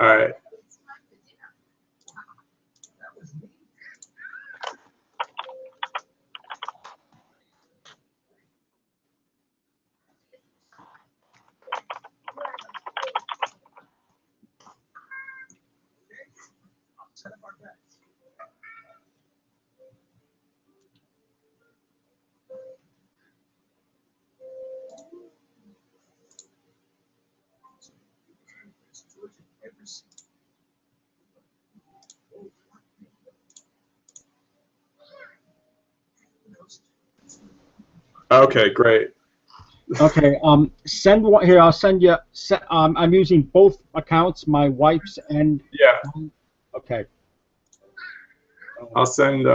All right. Okay, great. Okay, send one here. I'll send you. I'm using both accounts, my wife's and. Yeah. Okay. I'll send.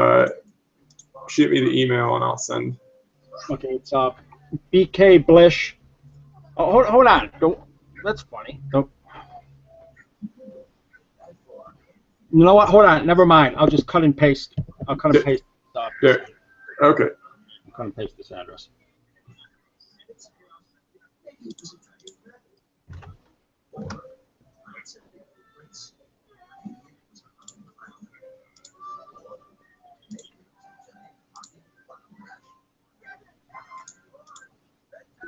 Shoot me the email and I'll send. Okay, it's BK Blish. Oh, hold on. Don't. That's funny. Don't. You know what? Hold on. Never mind. I'll just cut and paste. I'll cut and paste. Yeah. Okay. I'll cut and paste this address.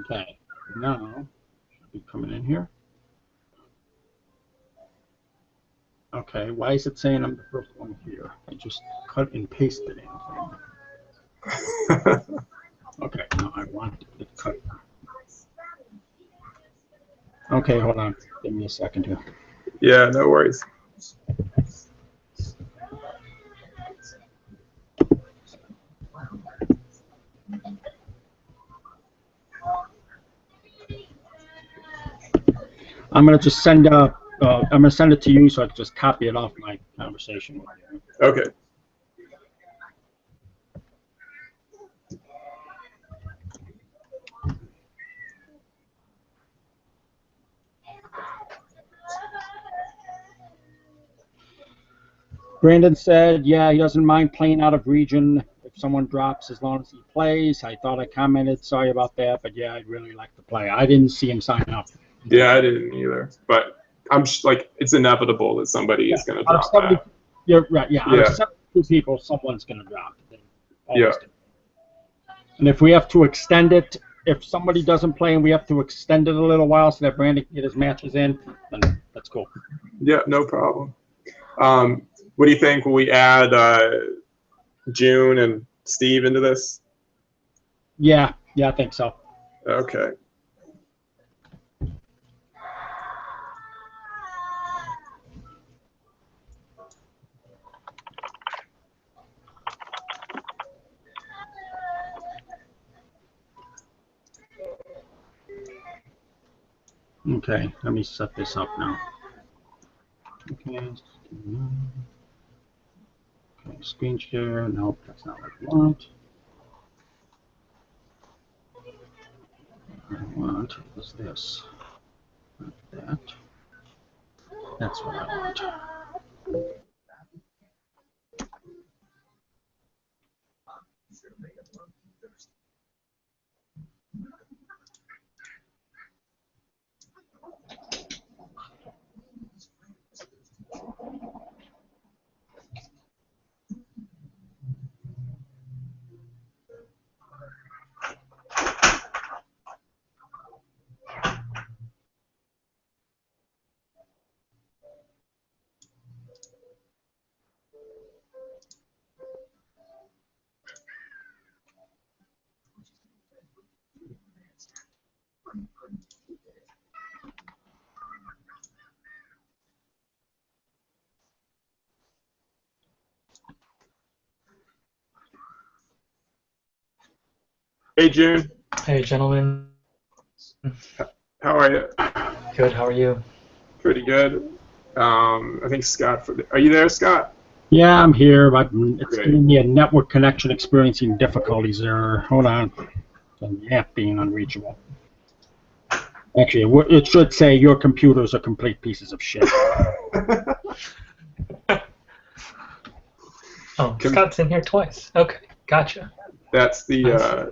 Okay. Now, should be coming in here. Okay, why is it saying I'm the first one here? I just cut and pasted it. Okay, now I want it cut. Okay, hold on. Give me a second here. Yeah, no worries. I'm gonna just send I'm gonna send it to you so I can just copy it off my conversation. Okay. Brandon said, yeah, he doesn't mind playing out of region if someone drops as long as he plays. I thought I commented, sorry about that, but yeah, I'd really like to play. I didn't see him sign up. Yeah, I didn't either, but I'm just like, it's inevitable that somebody is going to drop that. You're right, yeah. Yeah. Out of 72 people, someone's going to drop. Yeah. And if we have to extend it, if somebody doesn't play and we have to extend it a little while so that Brandon can get his matches in, then that's cool. Yeah, no problem. What do you think? Will we add June and Steve into this? Yeah, I think so. Okay. Okay, let me set this up now. Okay, screen share. Nope, that's not what I want. What I want is this. Not that. That's what I want. Hey, June. Hey, gentlemen. How are you? Good. How are you? Pretty good. I think Scott. Are you there, Scott? Yeah, I'm here, but it's Great. giving me a network connection experiencing difficulties there. Hold on. The app being unreachable. Actually, it should say your computers are complete pieces of shit. Oh, Scott's in here twice. Okay, gotcha. That's the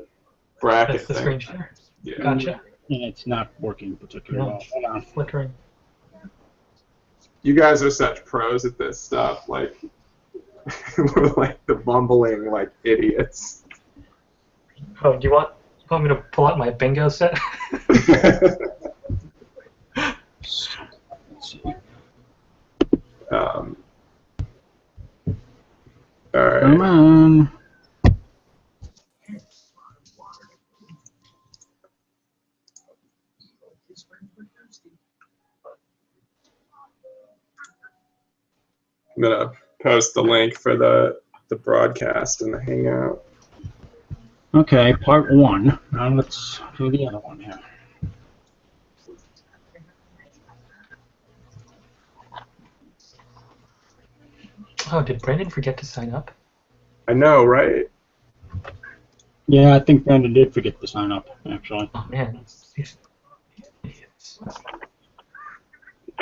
bracket That's the thing. screen share. Yeah. Gotcha. And it's not working particularly well. Hold on. Flickering. You guys are such pros at this stuff. Like, we're like the bumbling like idiots. Oh, do you want me to pull out my bingo set? Let's see. All right. Come on. I'm gonna post the link for the broadcast in the Hangout. Okay, part one. Now let's do the other one here. Oh, did Brandon forget to sign up? I know, right? Yeah, I think Brandon did forget to sign up, actually. Oh man, these idiots.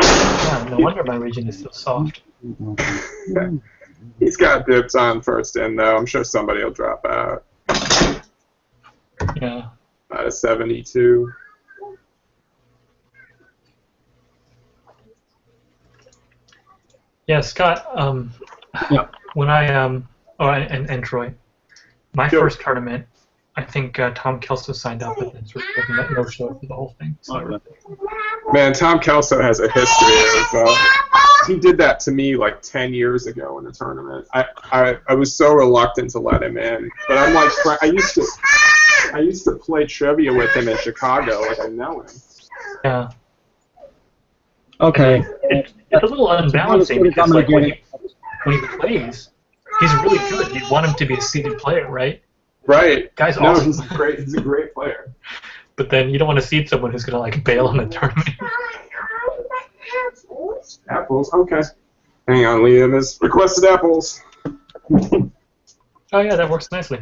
Yeah, no wonder my region is so soft. He's got dibs on first in though. I'm sure somebody will drop out. Yeah. 72. Yeah, Scott. Yeah. When I and Troy, my Sure. first tournament, I think Tom Kelso signed up and then sort of no show for the whole thing. So Man, Tom Kelso has a history of. He did that to me like 10 years ago in a tournament. I was so reluctant to let him in, but I'm like, I used to play trivia with him in Chicago. Like I know him. yeah, Okay. it's a little unbalancing because like when he plays, he's really good. You'd want him to be a seeded player, right? Right. Guy's No, awesome. he's a great player. But then you don't want to seed someone who's gonna like bail on the tournament. Apples. Okay. Hang on, Liam has requested apples. Oh yeah, that works nicely.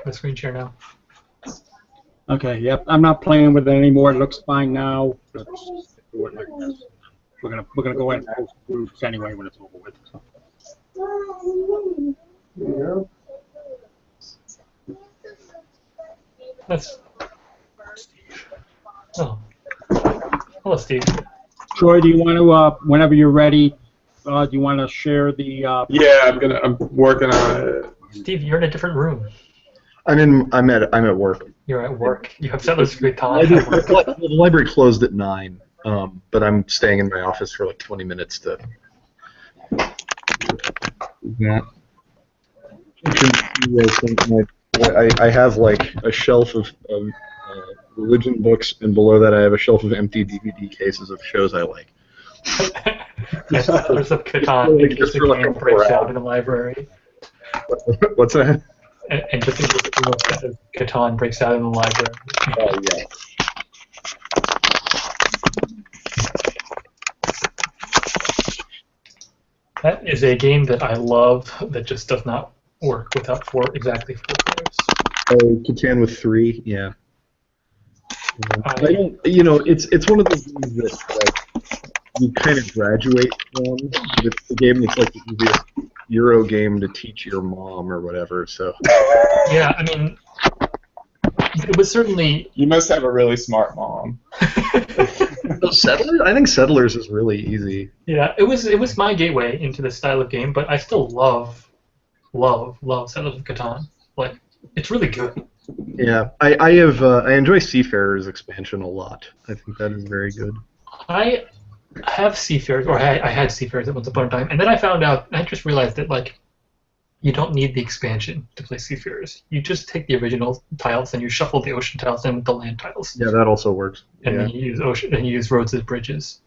The screen share now. Okay, yep. I'm not playing with it anymore. It looks fine now. Let's do it like this. We're gonna go ahead and post groups anyway when it's over with. So. There you go. That's Steve. Oh. Hello, Steve. Troy, do you want to, whenever you're ready, do you want to share the? Yeah, I'm working on it. Steve, you're in a different room. I'm at work. You're at work. You have settlers great time. The library closed at 9, but I'm staying in my office for like 20 minutes to Yeah. I have like a shelf of religion books, and below that I have a shelf of empty DVD cases of shows I like. That's Settlers of Catan, in case the game breaks out in the library. What's that? And just in case the Catan breaks out in the library. Oh, yeah. That is a game that I love that just does not work without exactly 4 players. Oh, Catan with 3, yeah. I don't, it's one of those games that like you kind of graduate from. It's the game that's like the easiest Euro game to teach your mom or whatever. So. Yeah, I mean, it was certainly. You must have a really smart mom. Settlers? I think Settlers is really easy. Yeah, it was my gateway into this style of game, but I still love Settlers of Catan. Like, it's really good. Yeah, I enjoy Seafarer's expansion a lot. I think that is very good. I have Seafarers, or I had Seafarers at once upon a time, and then I just realized that like you don't need the expansion to play Seafarers. You just take the original tiles and you shuffle the ocean tiles in with the land tiles. Yeah, that also works. And then you use roads as bridges.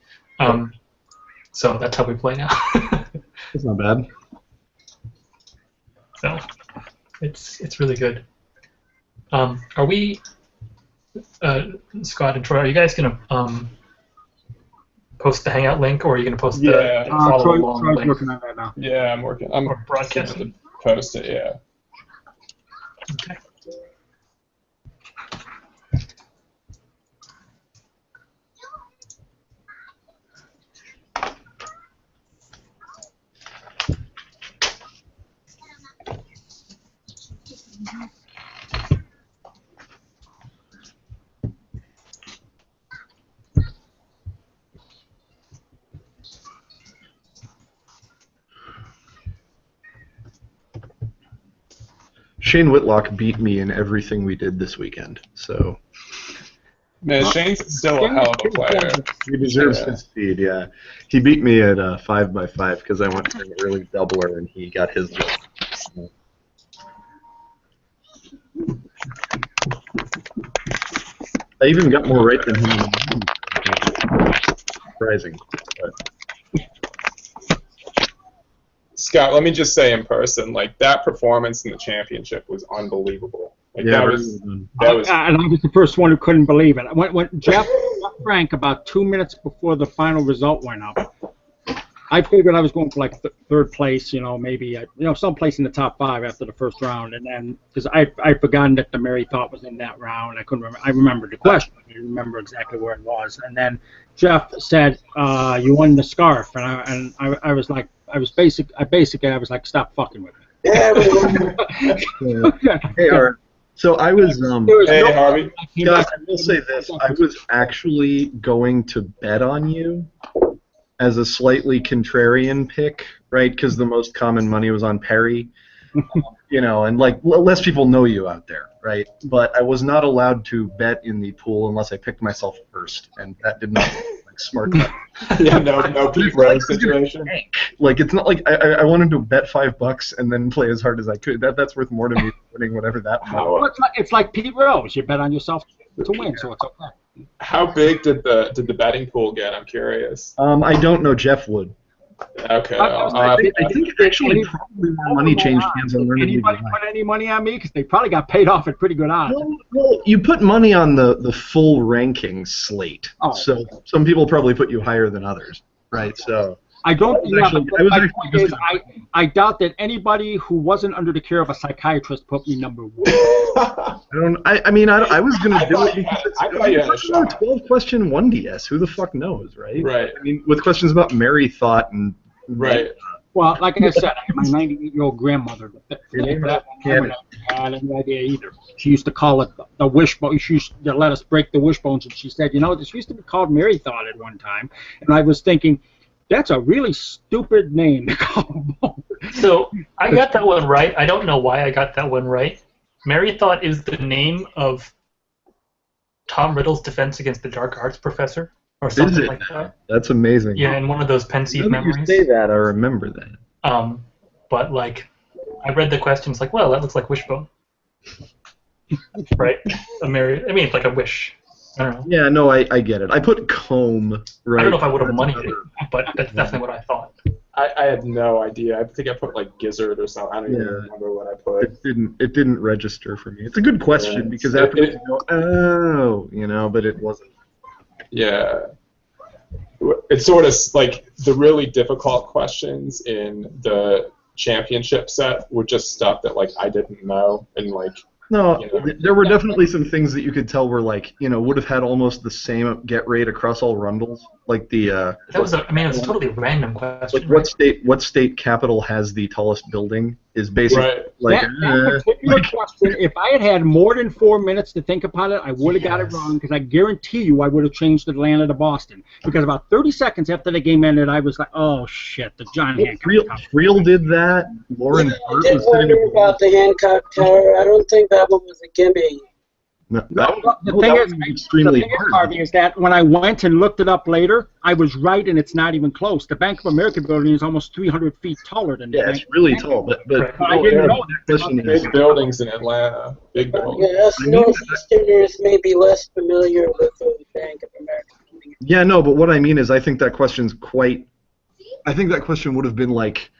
So that's how we play now. It's not bad. So it's really good. Are we, Scott and Troy? Are you guys gonna post the Hangout link, or are you gonna post the follow along Troy's link? working on that now. Yeah, I'm working. I'm Or broadcasting. to post it. Yeah. Okay. Shane Whitlock beat me in everything we did this weekend, so Man, Shane's still a hell of a player. he deserves his speed. Yeah, he beat me at 5x5 because I went for an early doubler and he got his. I even got more right than him. Surprising. But. Scott, let me just say in person, like that performance in the championship was unbelievable. Like, Yeah, that really was good. that was And I was the first one who couldn't believe it. When Jeff got Frank about 2 minutes before the final result went up, I figured I was going for like third place, maybe someplace in the top 5 after the first round, and then because I'd forgotten that the Mary Thought was in that round, I couldn't remember. I remembered the question, I didn't remember exactly where it was, and then Jeff said, "You won the scarf," and I was like, I was like, "Stop fucking with me." Hey, Art. So I was. Hey, Harvey. Scott, I will say this: I was actually going to bet on you as a slightly contrarian pick, right? Because the most common money was on Perry, and like less people know you out there, right? But I was not allowed to bet in the pool unless I picked myself first, and that did not look like smart. Yeah, no Pete Rose situation. Like it's not like I wanted to bet $5 and then play as hard as I could. That's worth more to me than winning whatever that was. Well, it's like Pete Rose. You bet on yourself to win, so it's okay. How big did the betting pool get? I'm curious. I don't know. Jeff would. Okay. I think actually probably more money changed hands on Learning Anybody put any money on me? Because they probably got paid off at pretty good odds. Well, you put money on the full ranking slate, so some people probably put you higher than others, right? So I don't. I doubt that anybody who wasn't under the care of a psychiatrist put me number 1. I was gonna do it because I thought you had a shot. 12-question 1DS. Who the fuck knows, right? Right. I mean, with questions about Mary Thought and Right. Well, like I said, my 98-year-old grandmother, I Yeah. had any idea either. She used to call it the wishbone. She used to let us break the wishbones, and she said, this used to be called Mary Thought at one time. And I was thinking, that's a really stupid name to call a bone. So I got that one right. I don't know why I got that one right. Mary Thought is the name of Tom Riddle's Defense Against the Dark Arts professor, or something like that. That's amazing. Yeah, in one of those pensive Now that memories. you say that, I remember that. but like I read the questions like, well, that looks like wishbone, right? I mean, it's like a wish. I don't know. Yeah, no, I get it. I put comb, right? I don't know if I would have That's moneyed another- it, but that's definitely what I thought. I had no idea. I think I put like gizzard or something. I don't even Yeah. remember what I put. It didn't register for me. It's a good question Yeah. because after you go, oh, but it wasn't. Yeah. It's sort of like the really difficult questions in the championship set were just stuff that like I didn't know, and like No, You know. there were definitely some things that you could tell were like, would have had almost the same get rate across all rundles, like the That was it was a totally random question. like what state capital has the tallest building is basically right. like that particular question, if I had had more than 4 minutes to think about it, I would have got it wrong, because I guarantee you I would have changed Atlanta to Boston. Because about 30 seconds after the game ended, I was like, oh shit, the John Hancock. Real did that. Lauren I Hart did was sitting wonder about the Hancock Tower. I don't think that one was a gimme. No, that was, The no, thing that is, was extremely the thing is, hard. Harvey, is that when I went and looked it up later, I was right, and it's not even close. The Bank of America building is almost 300 feet taller than the Yeah, Bank it's really tall, but I didn't know that question that. is Big buildings in Atlanta. Big buildings. Yeah, us I mean- Northeasterners may be less familiar with the Bank of America. Yeah, no, but what I mean is I think that question would have been like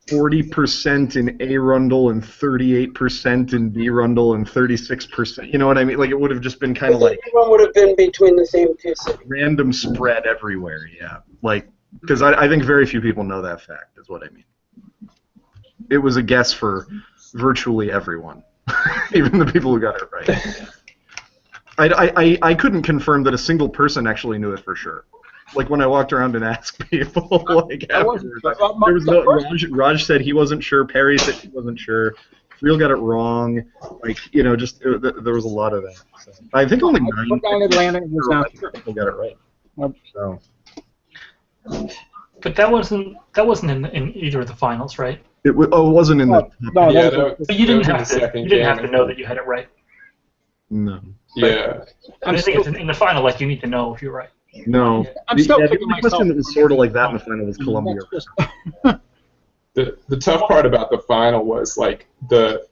40% in A Rundle and 38% in B Rundle and 36%. You know what I mean? Like it would have just been kind of like One would have been between the same two cities. random spread everywhere. Yeah, like because I think very few people know that fact. Is what I mean. It was a guess for virtually everyone, even the people who got it right. I couldn't confirm that a single person actually knew it for sure. Like when I walked around and asked people, like I wasn't afterwards, sure. there was no Raj said he wasn't sure. Perry said he wasn't sure. Real got it wrong. Like just there was a lot of that. So. I think only I put down Atlanta and was not sure. people got it right. Well, So But that wasn't in either of the finals, right? it wasn't in the No, Yeah, that was- But you didn't that have was the to. second You didn't game, have to know that you had it right. no. Yeah. I just think it's in the final, like you need to know if you're right. No. I'm still the kicking only question myself. that was sort of like that in the final was Columbia. That's just- The tough part about the final was like the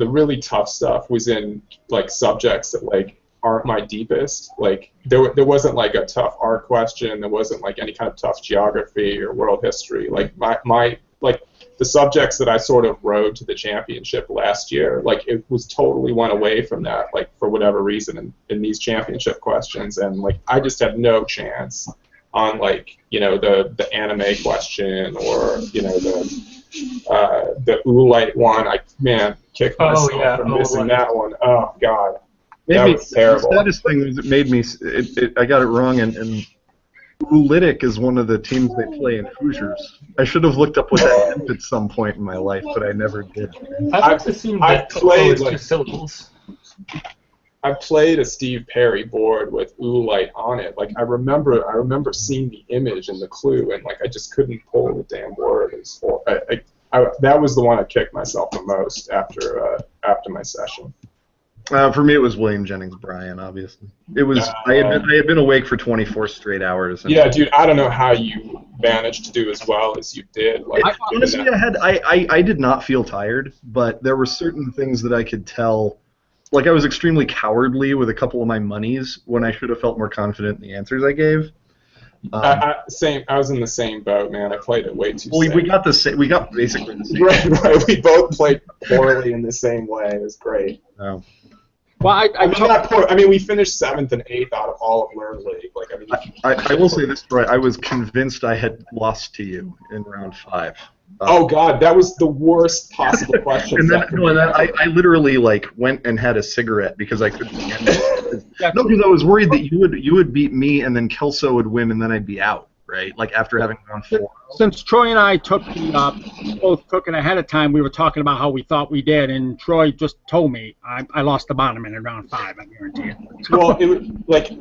really tough stuff was in like subjects that like aren't my deepest. Like there wasn't like a tough art question. There wasn't like any kind of tough geography or world history. Like my like the subjects that I sort of rode to the championship last year, like it was totally went away from that, like for whatever reason in these championship questions, and like I just had no chance on like the anime question or the Oolite one. I kicked myself for missing that one. Oh god, that was terrible. The saddest thing was it made me. I got it wrong, and Oolitic is one of the teams they play in Hoosiers. I should have looked up what that meant at some point in my life, but I never did. I've assumed I that played, it's like- 2 syllables. I played a Steve Perry board with Oolite on it. Like I remember seeing the image and the clue, and like I just couldn't pull the damn word. That was the one I kicked myself the most after my session. For me, it was William Jennings Bryan. Obviously, it was. I had been awake for 24 straight hours. And Yeah, dude, I don't know how you managed to do as well as you did. Like, honestly, I did not feel tired, but there were certain things that I could tell. Like I was extremely cowardly with a couple of my monies when I should have felt more confident in the answers I gave. I was in the same boat, man. I played it way too safe. We got we got basically the same. Right. We both played poorly in the same way. It was great. Oh. Well, I mean, we finished 7th and 8th out of all of Learn League. Like, I mean, I will say this, Troy. I was convinced I had lost to you in round 5. Oh God, that was the worst possible question. And then I literally like went and had a cigarette because I couldn't get it. No, because I was worried that you would beat me and then Kelso would win and then I'd be out, right? Like after having gone 4. Since Troy and I both took it ahead of time, we were talking about how we thought we did, and Troy just told me I lost the bottom in round 5. I guarantee it. Well, it was like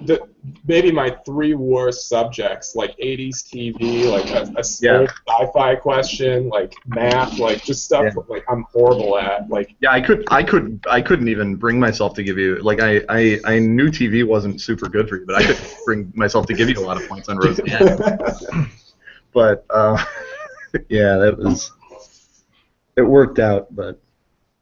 maybe my 3 worst subjects, like 80s TV, like a sci-fi question, like math, like just stuff like I'm horrible at. Like yeah, I couldn't even bring myself to give you like I knew TV wasn't super good for you, but I couldn't bring myself to give you a lot of points on Roseanne. But Yeah, it worked out, but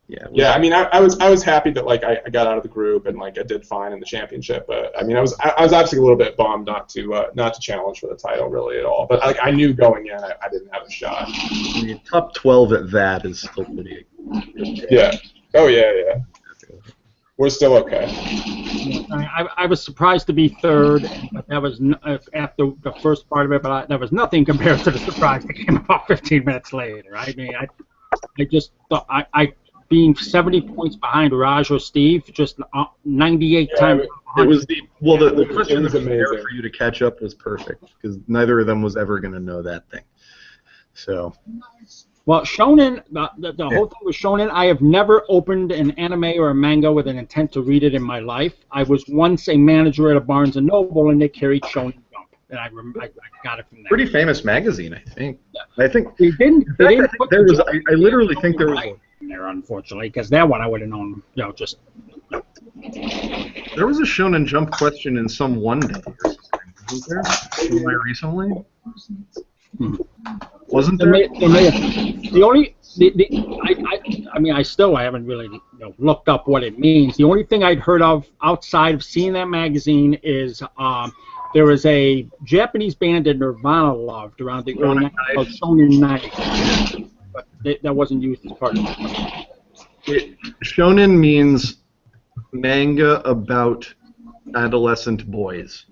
yeah. Yeah, I mean, I was happy that like I got out of the group and like I did fine in the championship, but I mean, I was actually a little bit bummed not to challenge for the title really at all. But like I knew going in I didn't have a shot. I mean, top 12 at that is still pretty good. Yeah. Oh yeah, yeah. We're still okay. I was surprised to be third, but that was after the first part of it. But that was nothing compared to the surprise that came about 15 minutes later. I mean, I just thought I being 70 points behind Raj or Steve, just 98 times. It was the question was that was there amazing. for you to catch up was perfect because neither of them was ever going to know that thing. So. Well, Shonen, the whole thing with Shonen, I have never opened an anime or a manga with an intent to read it in my life. I was once a manager at a Barnes & Noble, and they carried Shonen Jump, and I got it from there. Pretty famous magazine, I think. I think They didn't put there was. the I literally think there was. in there, unfortunately, because that one I would have known, just. There was a Shonen Jump question in some one day or something. Was there? Somewhere recently? Wasn't there? I haven't really looked up what it means. The only thing I'd heard of outside of seeing that magazine is there was a Japanese band that Nirvana loved around the early 90s called Shonen Knight, but that wasn't used as part of it. Shonen means manga about adolescent boys.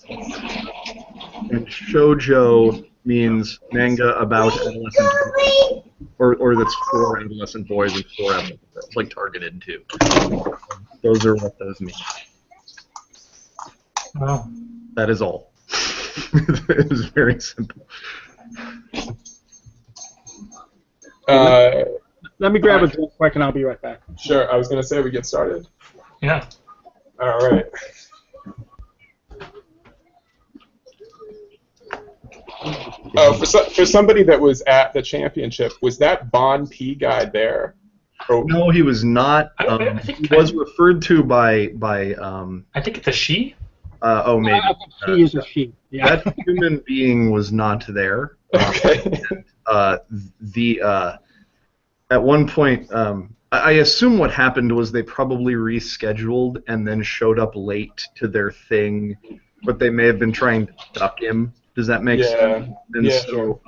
And shoujo means manga about adolescent boys. Or that's for adolescent boys and for adolescent girls. It's like targeted too. Those are what those mean. Wow. That is all. It was very simple. Let me grab a drink quick and I'll be right back. Sure. I was gonna say we get started. Yeah. All right. Oh, for somebody that was at the championship, was that Bon P guy there? Or, No, he was not. I think- He was referred to by I think it's a she. maybe. I think he is a she. Yeah. That human being was not there. okay. At one point, I assume what happened was they probably rescheduled and then showed up late to their thing, but they may have been trying to duck him. Does that make sense? And Yeah, so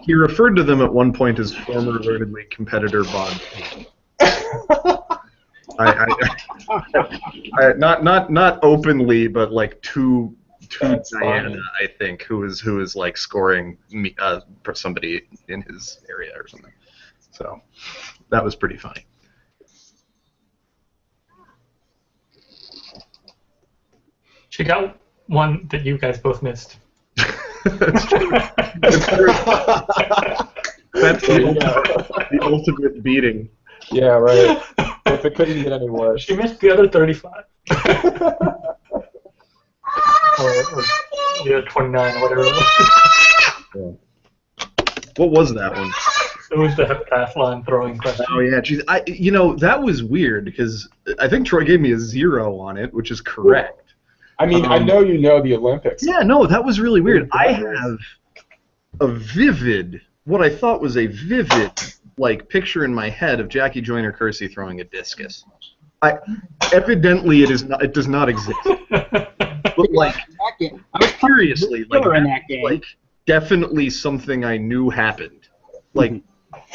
he referred to them at one point as former Rocket League competitor Bond. Not openly, but like to That's Diana, funny. I think, who is like scoring for somebody in his area or something. So that was pretty funny. She got one that you guys both missed. That's true. That's the ultimate beating. Yeah, right. If it couldn't get any worse. She missed the other 35. or the other 29 or whatever it was. What was that one? It was the heptathlon throwing question. Oh yeah, geez, that was weird because I think Troy gave me a 0 on it, which is correct. I mean, I know you know the Olympics. Yeah, no, that was really weird. I have what I thought was a vivid, like, picture in my head of Jackie Joyner Kersey throwing a discus. Evidently, it does not exist. But like, seriously, like definitely something I knew happened. Like,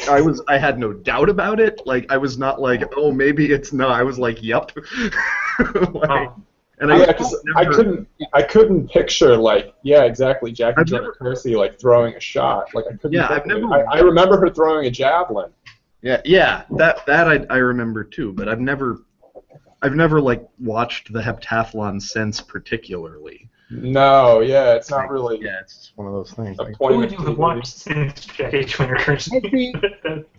I had no doubt about it. Like, I was not like, oh, maybe it's not. I was like, yep. And I couldn't picture exactly Jackie Joyner Kersey like throwing a shot. Like I couldn't. Yeah, I remember her throwing a javelin. Yeah, that I remember too. But I've never like watched the heptathlon since particularly. No, yeah, it's not really. Yeah, it's one of those things. A point Who of would you have watched since Jackie Joyner Kersey?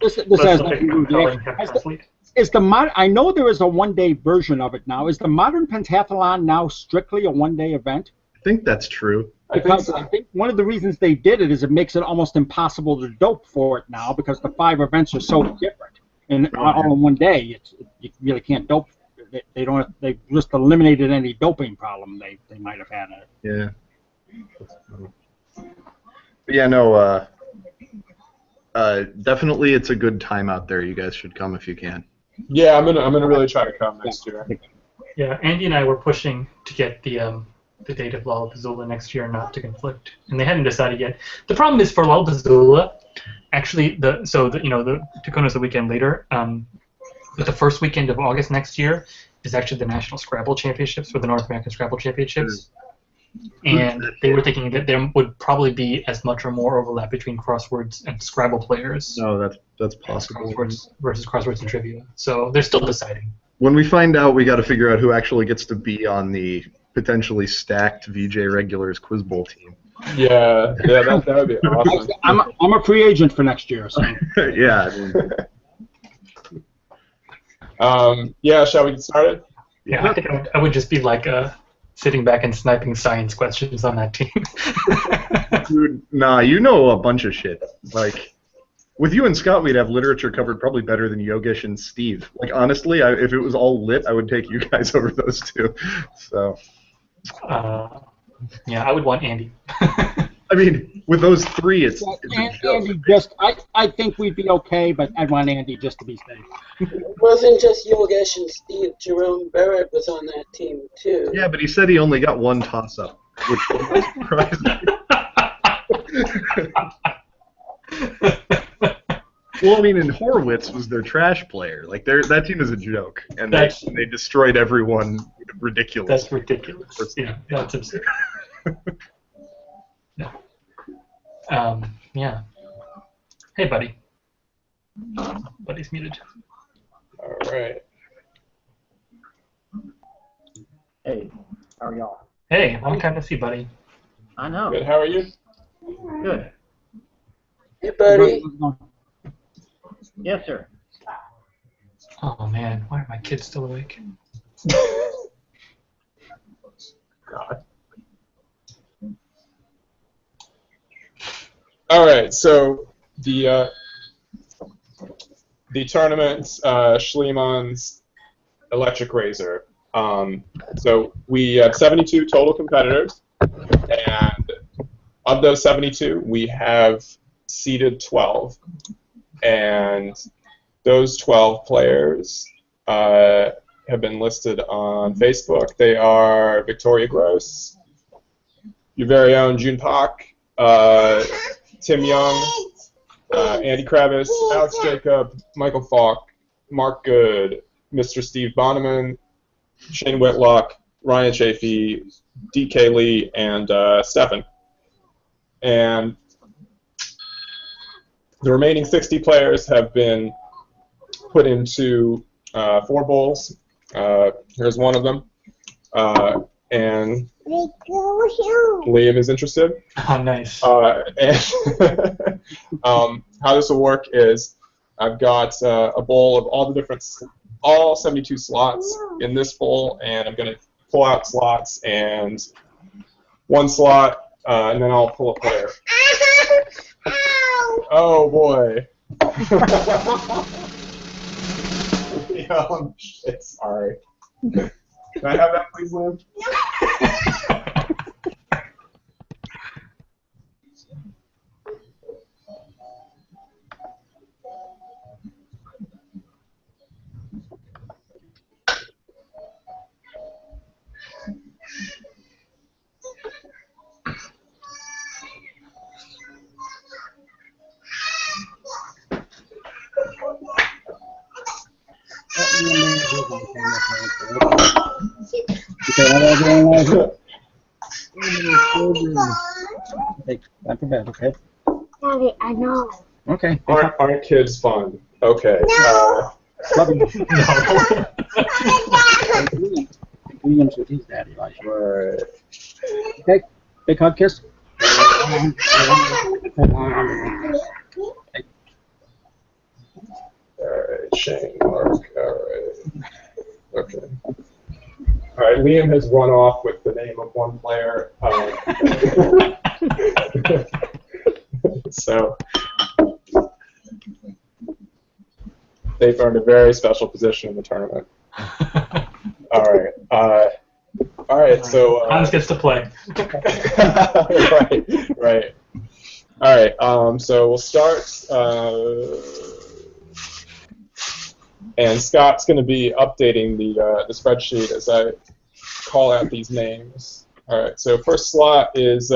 This has nothing to do with it. I know there is a one-day version of it now. Is the modern pentathlon now strictly a one-day event? I think that's true. Because I think one of the reasons they did it is it makes it almost impossible to dope for it now because the 5 events are so different. And all in one day, you really can't dope. They just eliminated any doping problem they might have had. Yeah. But yeah, no. definitely it's a good time out there. You guys should come if you can. Yeah, I'm gonna really try to come next year. Yeah, Andy and I were pushing to get the date of Lollapuzzoola next year not to conflict, and they hadn't decided yet. The problem is for Lollapuzzoola, actually, the Tucano's a weekend later. But the first weekend of August next year is actually the National Scrabble Championships, or the North American Scrabble Championships. And they were thinking that there would probably be as much or more overlap between crosswords and Scrabble players. No, that's possible. Crosswords versus crosswords and trivia. So they're still deciding. When we find out, we got to figure out who actually gets to be on the potentially stacked VJ Regulars Quiz Bowl team. Yeah, that would be awesome. I'm a free agent for next year. So. Yeah. Yeah, shall we get started? Yeah, I think I would just be like sitting back and sniping science questions on that team. Dude, nah, you know a bunch of shit. Like, with you and Scott, we'd have literature covered probably better than Yogesh and Steve. Like, honestly, if it was all lit, I would take you guys over those two. So. Yeah, I would want Andy. I mean, with those three, it's a joke. Andy I think we'd be okay, but I'd want Andy just to be safe. It wasn't just Yogesh and Steve. Jerome Barrett was on that team, too. Yeah, but he said he only got one toss-up, which was surprising. Well, I mean, and Horowitz was their trash player. Like, that team is a joke, and they destroyed everyone ridiculous. That's ridiculous. Yeah, that's absurd. No. Yeah. Hey, buddy. Buddy's muted. All right. Hey, how are y'all? Hey, long time to see, buddy. I know. Good. How are you? Good. Hey, buddy. Yes, sir. Oh man, why are my kids still awake? God. All right. So the tournament, Schliemann's Electric Razor. So we have 72 total competitors, and of those 72, we have seeded 12, and those 12 players have been listed on Facebook. They are Victoria Gross, your very own June Pak, Tim Young, Andy Kravis, Alex Jacob, Michael Falk, Mark Good, Mr. Steve Bonneman, Shane Whitlock, Ryan Chafee, DK Lee, and Stefan. And the remaining 60 players have been put into 4 bowls. Here's one of them. And Liam is interested. Oh, nice. And how this will work is I've got a bowl of all 72 slots in this bowl, and I'm going to pull out slots, and one slot, and then I'll pull a player. Oh boy. Shit, sorry. Can I have that, please, Liam? Time for bed, okay? Daddy, I know. Okay. Aren't kids fun? Okay. Love you. No. Williams with his daddy, like. Right. Okay. Big hug, kiss. Alright, Shane, Mark, alright. Okay. Alright, Liam has run off with the name of one player. So, they've earned a very special position in the tournament. Alright. Alright, so... Hans gets to play. Right. All right. So we'll start. And Scott's going to be updating the spreadsheet as I call out these names. All right. So first slot is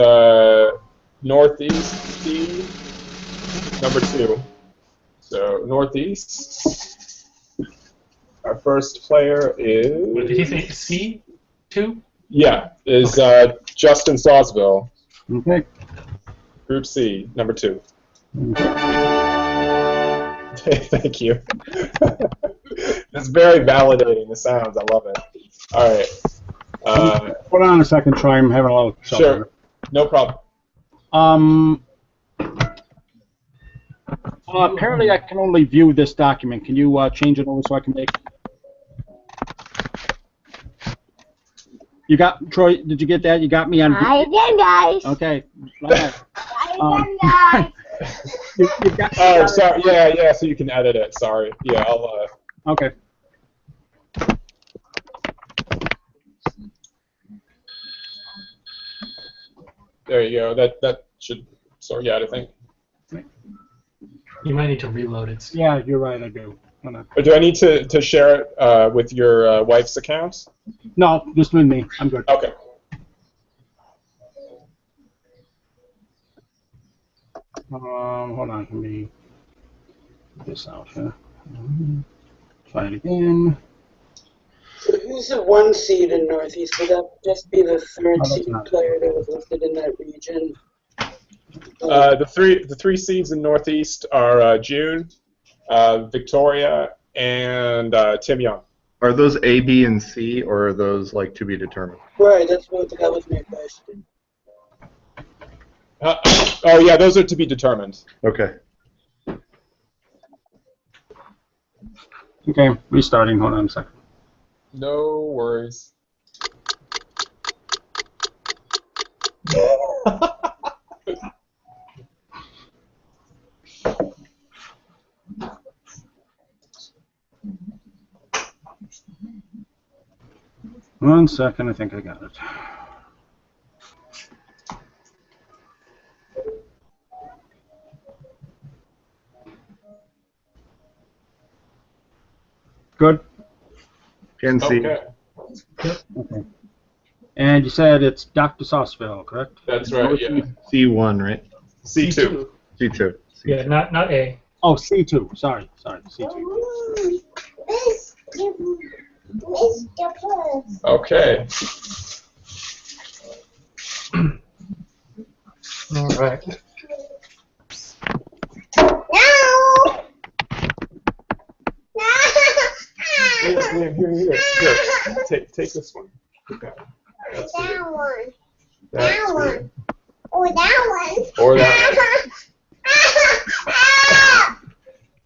Northeast C, number 2. So Northeast. Our first player is. What did he say? C2? Yeah, is Justin Sawsville. Okay. Group C, number 2. Thank you. It's very validating, the sounds. I love it. All right. Hold on a second, Troy. I'm having a little trouble. Sure. No problem. Apparently, I can only view this document. Can you change it over so I can make? You got Troy? Did you get that? You got me on. I did, guys. Okay. Right. I did, guys. You got, Oh, sorry. Yeah. So you can edit it. Sorry. Yeah, I'll. Okay. There you go. That should sort you out, I think. You might need to reload it. Yeah, you're right. I do. Hold on. Or do I need to share it with your wife's account? No, just with me. I'm good. Okay. Hold on. Let me get this out here. Try it again. So who's the 1 seed in Northeast? Would that just be the 3rd that's seed not it. player that was listed in that region? The three seeds in Northeast are June, Victoria, and Tim Young. Are those A, B, and C, or are those like to be determined? Right, that was my question. Oh yeah, those are to be determined. Okay. Okay, restarting. Hold on a second. No worries. One second. I think I got it. Good. Can C. Okay, Okay. And you said it's Dr. Sauceville, correct? that's right. Yeah. C1, right? C2. C2. Yeah, not A. Oh, C2. Sorry, C2. Okay. All right. Here. Take this one. Okay. That's for you. That one. That's That for you. one. Or that one. Or that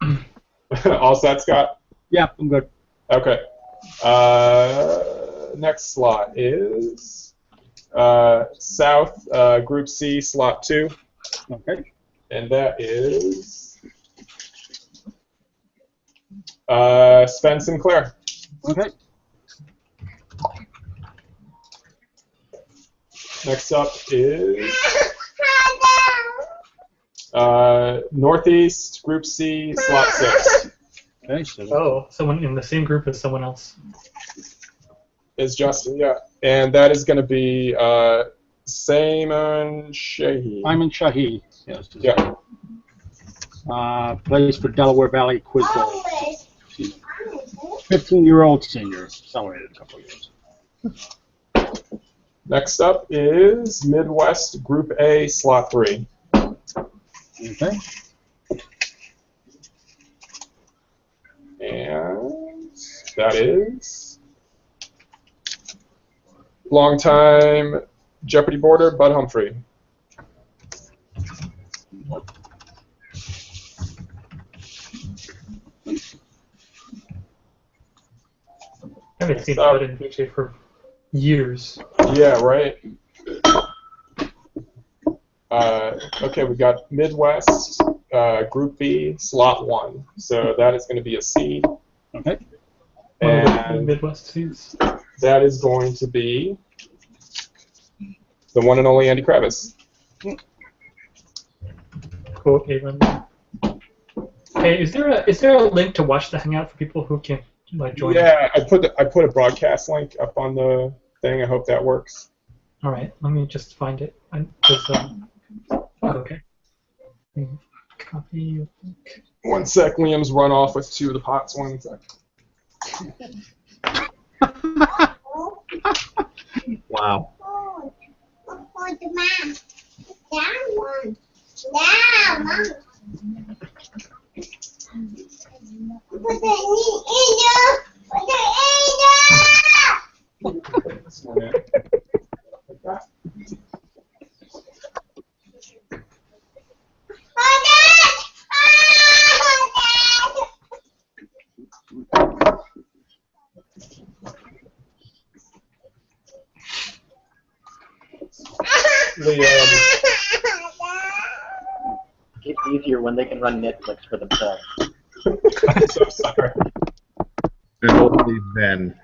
one. All set, Scott? Yeah, I'm good. Okay. Next slot is South Group C, slot 2. Okay. And that is Spence Sinclair. Okay. Next up is Northeast Group C, slot 6. Okay. So Oh, someone in the same group as someone else. Is Justin, yeah. And that is going to be Simon Shahi. Simon Shahi. Yes. Yeah. Plays for Delaware Valley Quiz Bowl. 15-year-old senior. Celebrated a couple of years. Next up is Midwest Group A, slot 3. Okay. And that is longtime Jeopardy boarder Bud Humphrey. I haven't seen Bud in VJ for years. Yeah, right. Okay, we got Midwest Group B, slot 1. So that is going to be a C. Okay. One of the And Midwest seeds. that is going to be the one and only Andy Kravis. quote Aaron. Hey, is there a link to watch the Hangout for people who can like join? Yeah, I put a broadcast link up on the thing. I hope that works. All right, let me just find it. Okay. Copy. One sec, Liam's run off with 2 of the pots. 1 sec. Wow. For the mom. That one. That one. Put the in there. Put the in there. Liam. It's easier when they can run Netflix for themselves. I'm so sorry. And only then.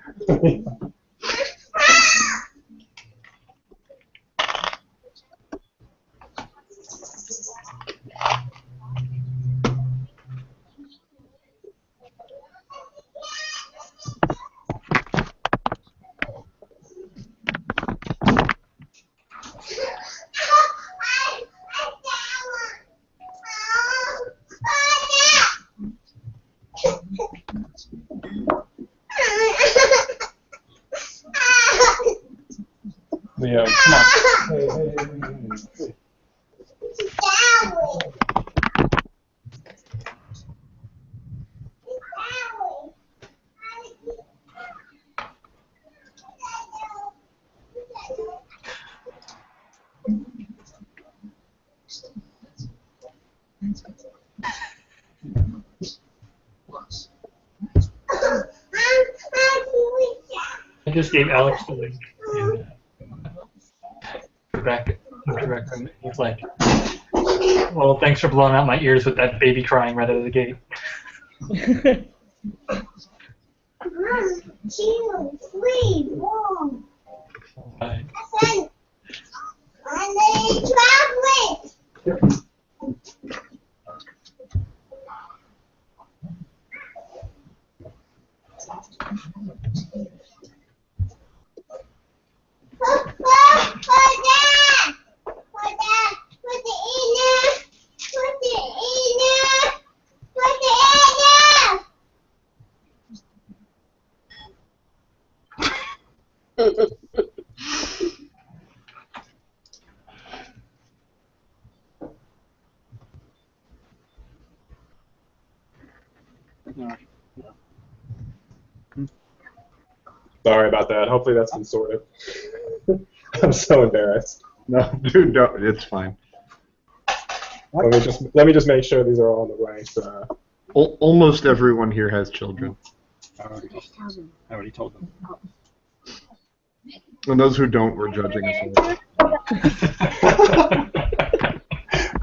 Liam, come on. Hey. I just gave Alex the link. And, he's like, well, thanks for blowing out my ears with that baby crying right out of the gate. 1, 2, 3, 4. Bye. And then chocolate. Sorry about that. Hopefully that's been sorted. I'm so embarrassed. No, dude, no, it's fine. Let me just make sure these are all in the right. Almost everyone here has children. I already told them. And those who don't, we're judging us all.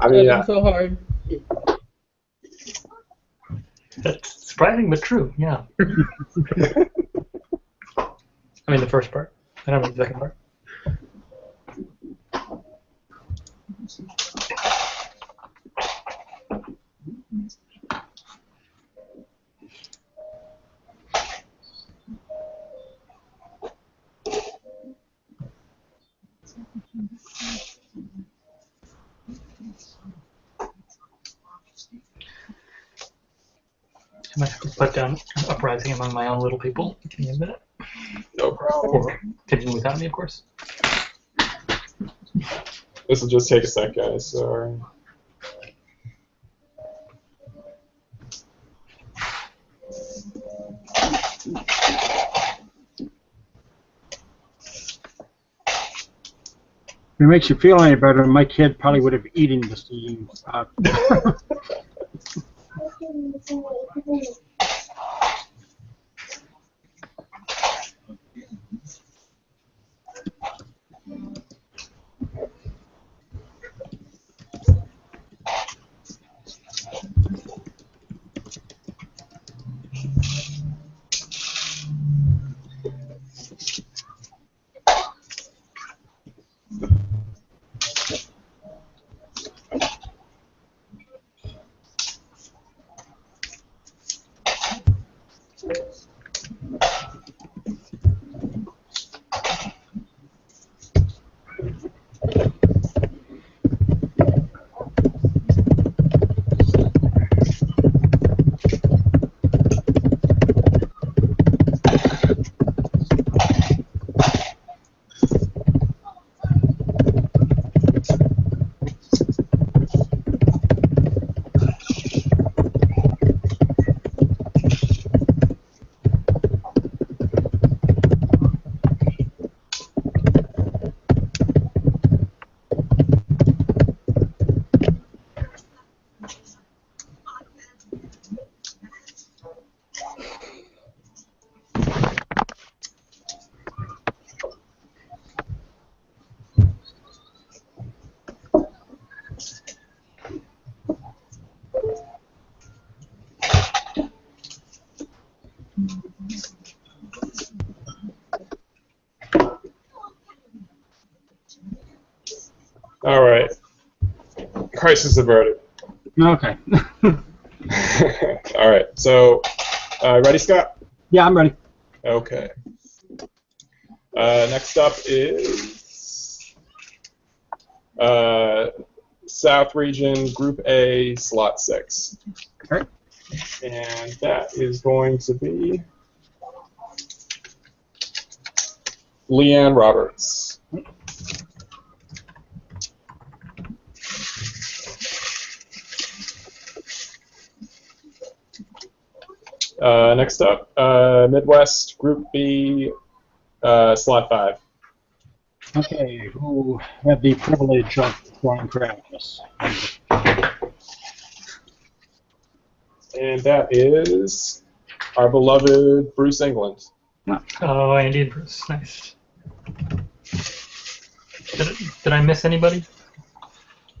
I mean, Judging so hard. That's surprising but true, yeah. I mean the first part. I don't mean the second part. I might have to put down Uprising among my own little people. Give me a minute. no problem. Or continue without me, of course. This will just take a sec, guys. Sorry. If it makes you feel any better, my kid probably would have eaten the scene. Crisis averted. Okay. All right. So, ready, Scott? Yeah, I'm ready. Okay. Next up is South Region, Group A, Slot 6. Okay. And that is going to be Leanne Roberts. Next up, Midwest, Group B, Slot 5. Okay, who had the privilege of throwing practice? And that is our beloved Bruce England. Oh, Andy and Bruce, nice. Did I miss anybody?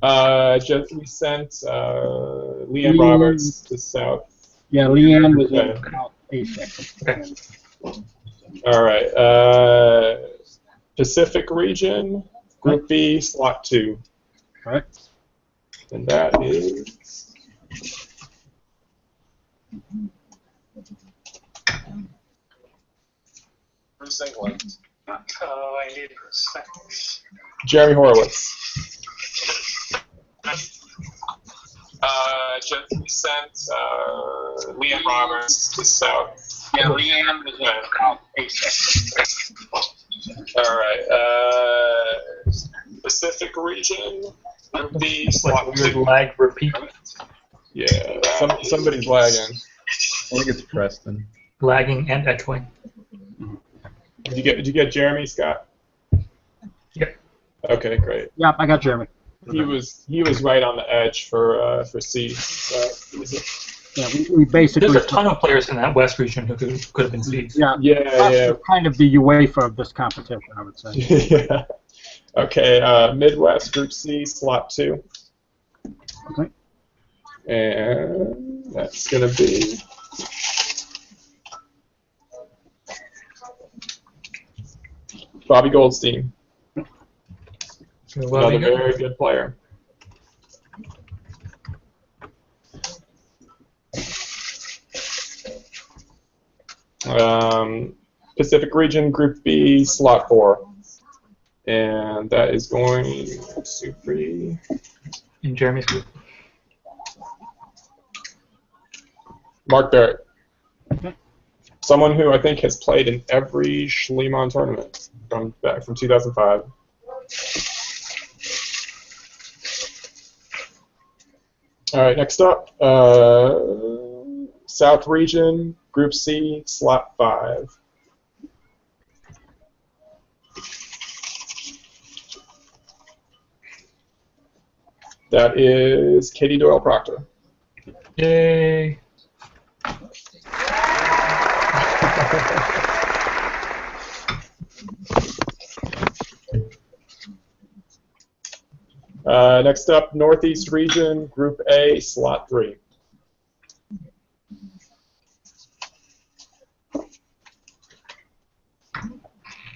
We sent Leanne Roberts to South. Yeah, Leanne was in South A6. Okay. All right. Pacific Region, Group B, Slot 2. Correct. And that is Bruce England. Oh, Andy and Bruce, nice. Jeremy Horowitz. We sent Leanne Roberts to South. Yeah, Leanne was in South A6. All right. Pacific Region, Group B, Slot Like weird 2. lag repeat. Yeah, somebody's lagging. I think it's Preston. Lagging and echoing. Did you get Jeremy, Scott? Yep. Okay, great. Yeah, I got Jeremy. He was right on the edge for C. Yeah, we basically. There's a ton of players in that West region who could have been seeds. Yeah, Yeah, that's kind of the UEFA of this competition, I would say. yeah. Okay, Midwest Group C, Slot 2. Okay. And that's going to be Bobby Goldstein. Well, Another very good player. Pacific Region, Group B, Slot 4. And that is going to be in Jeremy's group. Mark Barrett. Someone who I think has played in every Schliemann tournament from 2005. All right, next up, South Region, Group C, Slot 5. That is Katie Doyle Proctor. Yay! Next up, Northeast Region, Group A, Slot 3.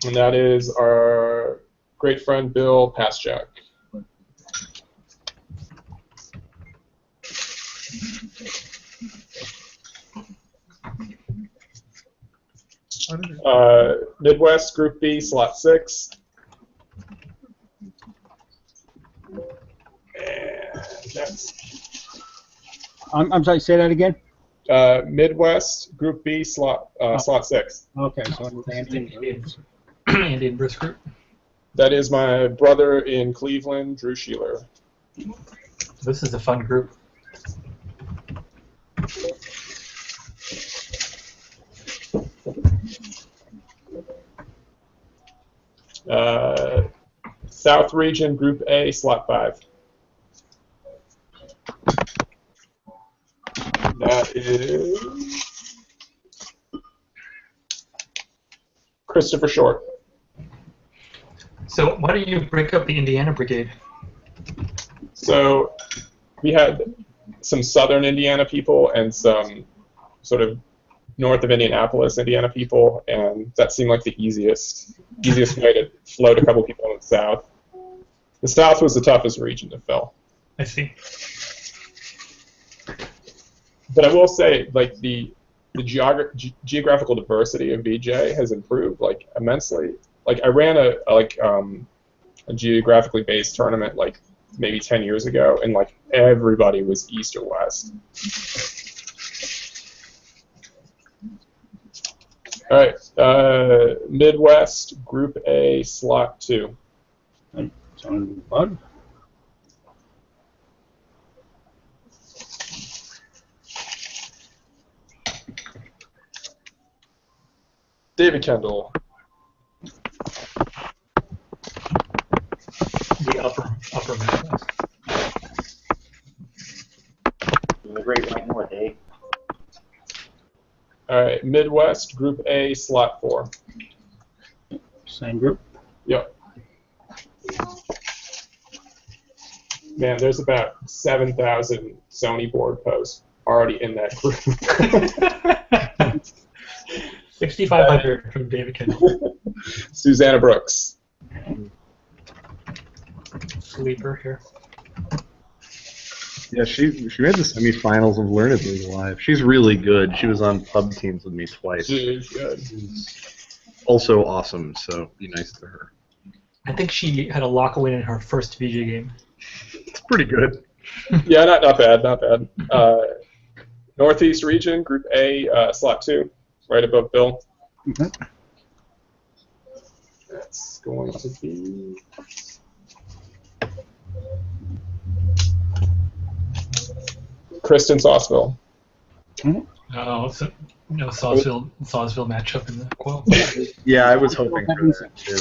And that is our great friend Bill Paschak. Midwest Group B, Slot 6. And that's I'm sorry, say that again? Midwest Group B, Slot 6. Okay, so Andy. Andy and Bruce group. That is my brother in Cleveland, Drew Sheeler. This is a fun group. South Region, Group A, Slot 5. That is Christopher Short. So why don't you break up the Indiana Brigade? So we had some southern Indiana people and some sort of north of Indianapolis, Indiana people, and that seemed like the easiest way to float a couple people in the south. The south was the toughest region to fill. I see. But I will say, like the geographical diversity of VJ has improved like immensely. Like I ran a geographically based tournament like maybe 10 years ago, and like everybody was east or west. All right, Midwest Group A, Slot 2. Bud. David Kendall. The upper Midwest. The Great White North, eh? All right, Midwest Group A, Slot 4. Same group. Yep. Man, there's about 7,000 Sony board posts already in that group. 6,500 from David Kendall. Susanna Brooks. Sleeper here. Yeah, she made the semifinals of Learned League Live. She's really good. She was on pub teams with me twice. She's good. Also awesome, so be nice to her. I think she had a lock win in her first VJ game. It's pretty good. Yeah, not bad, not bad. Northeast region, Group A, Slot 2, right above Bill. Mm-hmm. That's going to be... Kristen Sauceville. Oh, so no Sawsville matchup in the quote. Yeah, I was hoping for that too.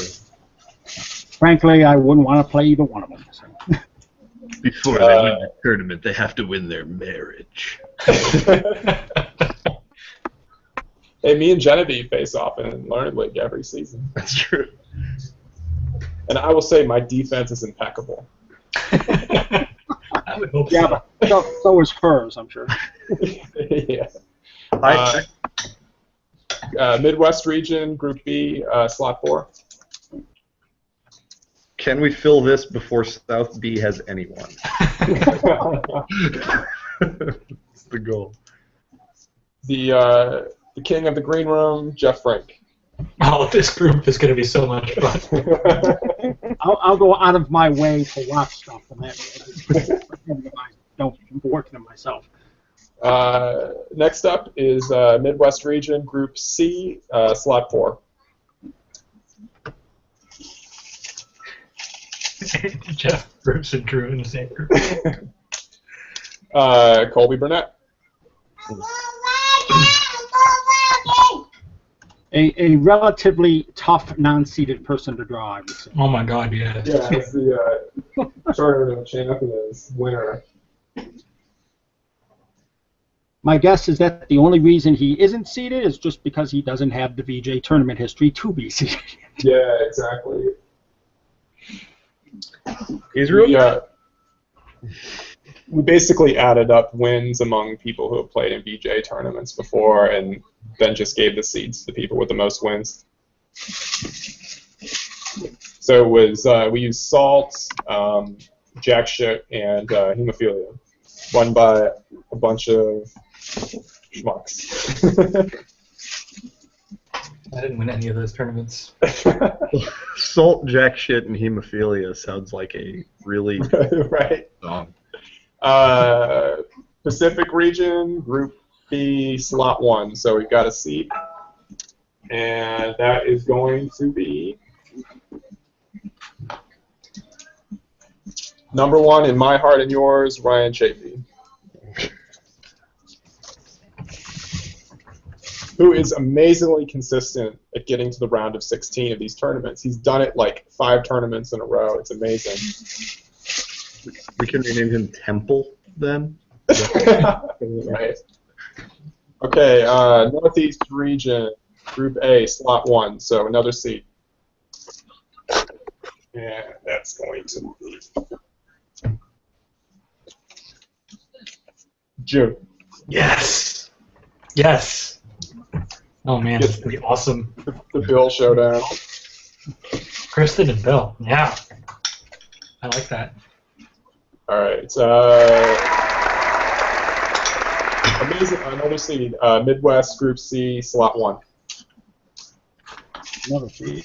Frankly, I wouldn't want to play either one of them. So. Before they win the tournament, they have to win their marriage. Hey, me and Genevieve face off in Learned League every season. That's true. And I will say my defense is impeccable. I would hope Yeah, so. but so is hers, I'm sure. Yeah. Midwest region, Group B, Slot 4. Can we fill this before South B has anyone? That's the goal. The king of the green room, Jeff Frank. Oh, this group is going to be so much fun. I'll go out of my way to watch stuff from that. I don't work them myself. Next up is Midwest region, Group C, Slot 4. Jeff, Bruce, and Drew in the same group. Colby Burnett. A relatively tough non-seeded person to draw, I would say. Oh my God, yeah. Yeah, it's the Tournament of Champions winner. My guess is that the only reason he isn't seeded is just because he doesn't have the VJ tournament history to be seeded. Yeah, exactly. He's real good. We basically added up wins among people who have played in VJ tournaments before, and then just gave the seeds to the people with the most wins. So it was we used Salt, Jack Shit, and Hemophilia, won by a bunch of schmucks. I didn't win any of those tournaments. Salt, Jack Shit, and Hemophilia sounds like a really right. song. Pacific region, Group B, Slot 1. So we've got a seat, and that is going to be number 1 in my heart and yours, Ryan Chafee, who is amazingly consistent at getting to the round of 16 of these tournaments. He's done it like 5 tournaments in a row. It's amazing. We can rename him Temple then. Right. Okay, Northeast region, Group A, Slot 1, so another seat. And that's going to be June. Yes! Yes! Oh man, this is going to be awesome. The Bill Showdown. Kristen and Bill, yeah. I like that. All right. Amazing. Obviously, Midwest Group C, Slot 1. Another seed.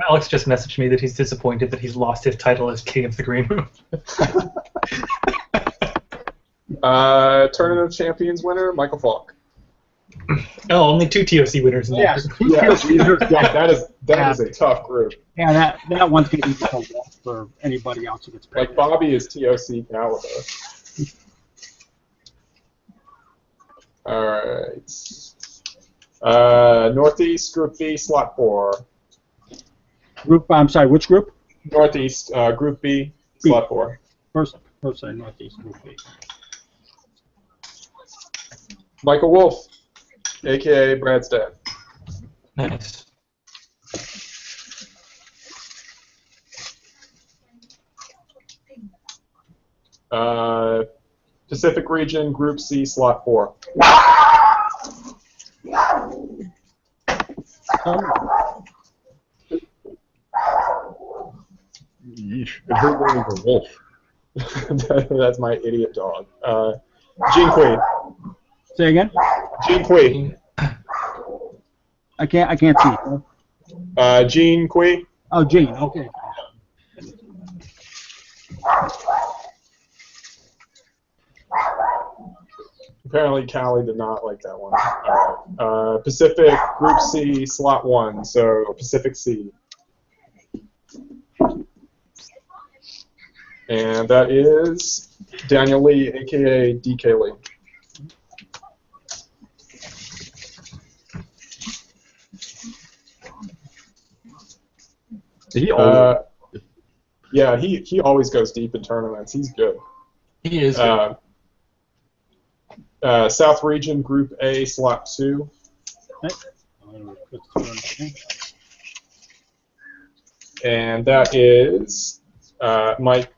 Alex just messaged me that he's disappointed that he's lost his title as King of the Green Room. Tournament of Champions winner, Michael Falk. Oh, only 2 TOC winners in Yes. that. Yeah, that is a tough group. Yeah, that one's going to be difficult for anybody else who gets picked. Like Bobby is TOC caliber. All right. Northeast Group B, Slot 4. I'm sorry, which group? Northeast Group B, Slot 4. First Northeast Group B. Michael Wolf, a.k.a. Brad's dad. Nice. Pacific Region, Group C, Slot 4. Yeesh. It hurt when it was a wolf. That's my idiot dog. Gene Quee. Say again? Gene Quee. I can't see. Gene Quee. Oh, Gene. Okay. Apparently, Callie did not like that one. All right. Pacific Group C, Slot 1. So Pacific C. And that is Daniel Lee, a.k.a. DK Lee. Yeah, he always goes deep in tournaments. He's good. He is. South Region, Group A, Slot 2. And that is Mike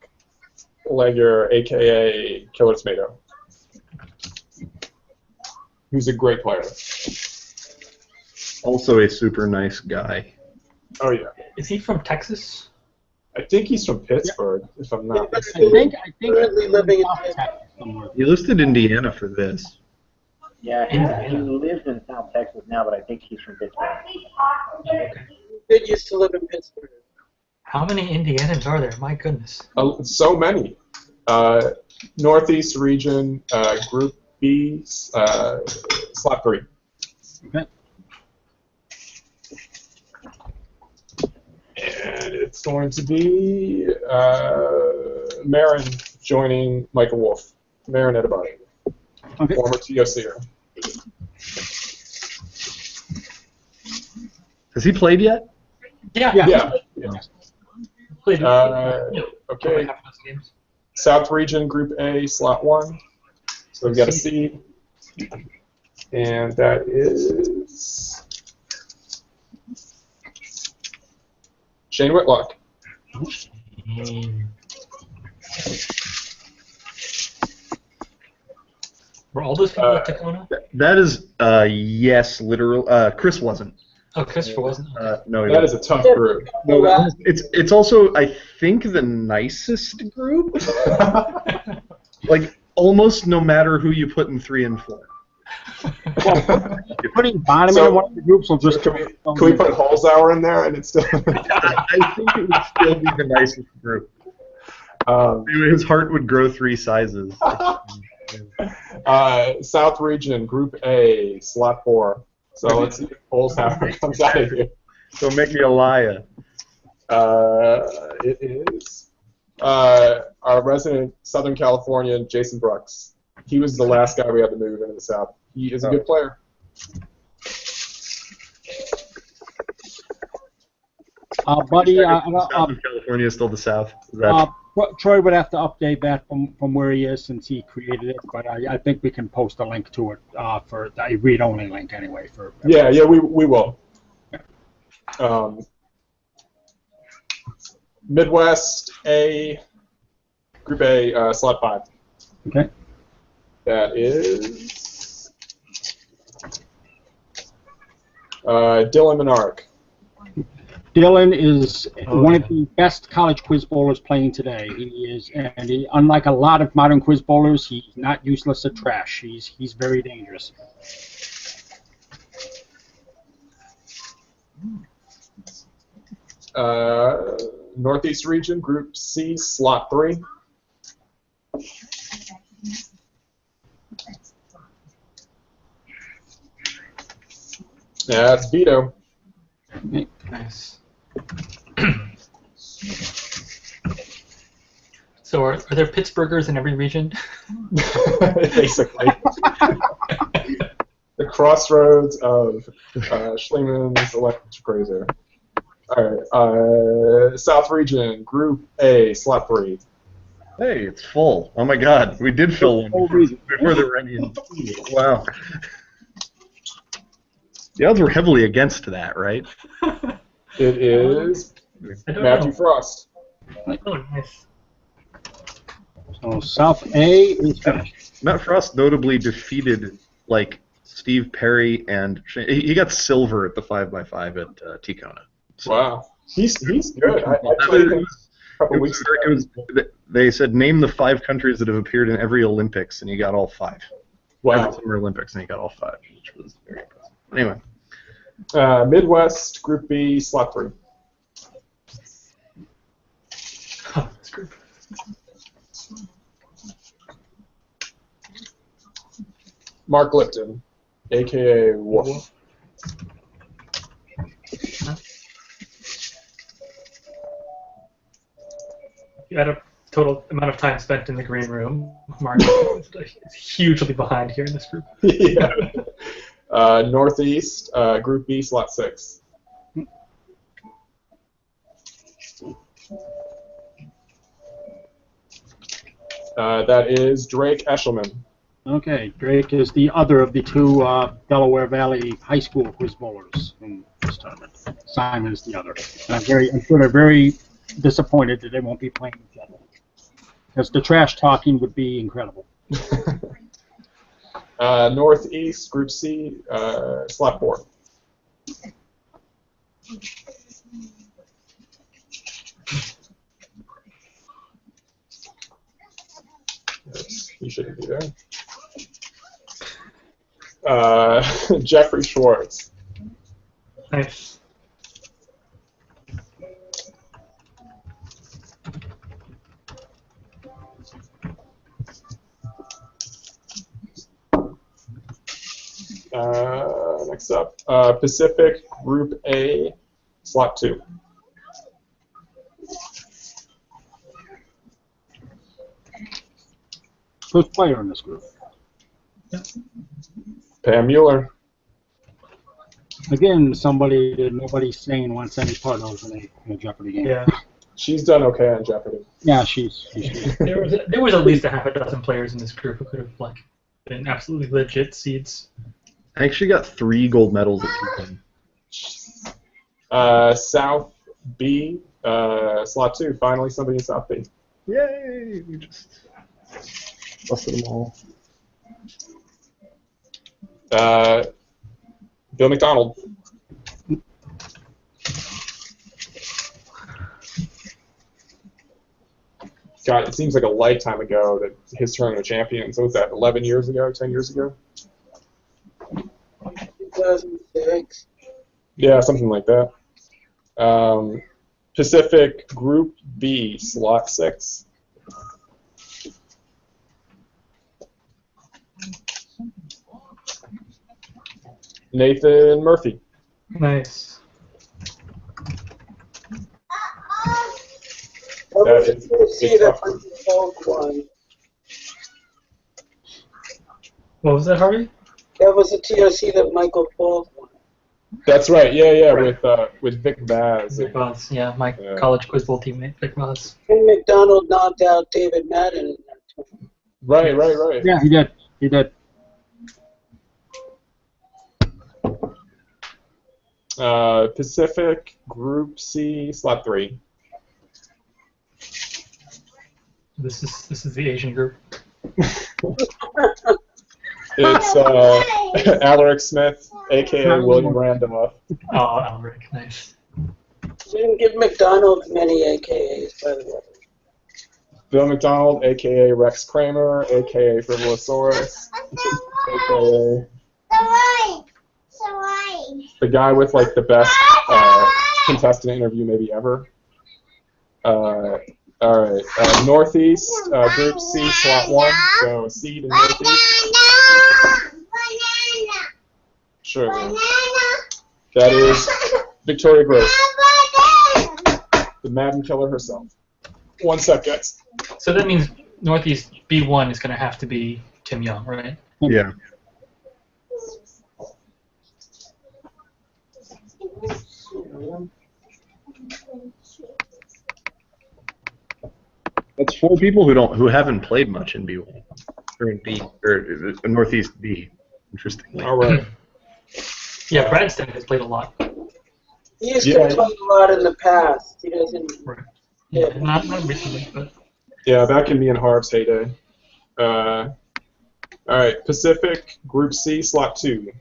Legger, a.k.a. Killer Tomato, who's a great player. Also a super nice guy. Oh, yeah. Is he from Texas? I think he's from Pittsburgh, if I'm not I mistaken. think Currently living in somewhere. He listed Indiana for this. Yeah, he lives in South Texas now, but I think he's from Pittsburgh. Did used to live in Pittsburgh. How many Indianans are there? My goodness. So many. Northeast Region, Group B, Slot 3. Okay. And it's going to be Marin joining Michael Wolf. Marin Edabari, Okay. former TOCer. Has he played yet? Yeah. Yeah. Played, Okay. half those games. South Region, Group A, Slot 1. So we've got a seed. And that is Shane Whitlock. Were all those people at Tacoma? That is, yes, literal. Chris wasn't. Oh, Christopher wasn't. No, he That wasn't. is a tough group. No, it's also, I think, the nicest group. Like, almost no matter who you put in 3 and 4. Putting bottom So- in one of the groups will just. Can we put Holzhauer in there and it's still... I think it would still be the nicest group. His heart would grow 3 sizes. South Region, Group A, Slot 4. So let's see if Holzhauer comes out of here. So make me a liar. It is our resident Southern Californian, Jason Brooks. He was the last guy we had to move into the South. He is a good player. Buddy, Southern California is still the South. Is that Troy would have to update that from where he is since he created it, but I think we can post a link to it for a read-only link anyway. Yeah, we will. Midwest A, Group A, Slot 5. Okay. That is Dylan Menark. Dylan is Oh, one yeah. of the best college quiz bowlers playing today. He is, and he, unlike a lot of modern quiz bowlers, he's not useless at trash. He's very dangerous. Northeast region, Group C, slot 3. Yeah, it's Vito. Nice. So are there Pittsburghers in every region? Basically. The crossroads of Schlieman's Electric Razor. Alright, South region, Group A, slot 3. Hey, it's full. Oh my God, we did fill one before the Renian. Wow. The odds were heavily against that, right? It is I don't Matthew know. Frost. Oh, nice. So South A is finished. Matt Frost notably defeated like Steve Perry and he got silver at the 5x5 at Ticona. So, Wow. He's good. I It played him was- a couple weeks ago. they said name the 5 countries that have appeared in every Olympics, and he got all 5. Every Wow. Summer Olympics, and he got all 5, which was very impressive. Anyway, Midwest, Group B, slot 3. Huh, that's great. Mark Lipton, a.k.a. Wolf. You had a total amount of time spent in the green room. Mark is hugely behind here in this group. Yeah. Northeast, Group B, slot 6. That is Drake Eshelman. Okay, Drake is the other of the two Delaware Valley High School quiz bowlers in this tournament. Simon is the other. And I'm sure they're very disappointed that they won't be playing each other. Because the trash talking would be incredible. Northeast, Group C, slot 4. Oops, he shouldn't be there. Jeffrey Schwartz. Nice. Next up, Pacific, Group A, slot 2. First player in this group. Pam Mueller. Again, somebody that nobody sane wants any part of in a Jeopardy game. Yeah. She's done okay on Jeopardy. Yeah, she's good. There was at least a half a dozen players in this group who could have like been absolutely legit seeds. I actually got 3 gold medals at Ticona. South B, slot 2. Finally, somebody in South B. Yay! We just busted them all. Bill McDonald. God, it seems like a lifetime ago that his tournament of champions. What was that? 11 years ago? 10 years ago? 2006. Yeah, something like that. Pacific Group B, slot 6. Nathan Murphy. Nice. It's tough. What was that, Harvey? That was the TRC that Michael Falk won. That's right. Yeah, Right. with Vic Vaz. Vic Vaz. Yeah, my Yeah. college quiz bowl teammate, Vic Vaz. And McDonald knocked out David Madden in that tournament. Right. Yeah, he did. He did. Pacific Group C, slot 3. This is the Asian group. It's Alaric Smith, a.k.a. William Randolph. Oh, Alric, nice. We didn't give McDonald many AKAs, by the way. Bill McDonald, aka Rex Kramer, aka Frivolosaurus, aka the guy with like the best contestant interview maybe ever. All right, Northeast, Group C, Slot 1, so seed in Northeast. Sure. That is Victoria Gross, the Madden Killer herself. 1 sec, guys. So that means Northeast B1 is going to have to be Tim Young, right? Yeah. That's 4 people who haven't played much in B1 or in B or Northeast B. Interestingly. All right. Yeah, Bradston has played a lot. He used to play a lot in the past. He doesn't. Right. Yeah, not recently, but Yeah, that can be in Harv's heyday. All right, Pacific, Group C, Slot 2.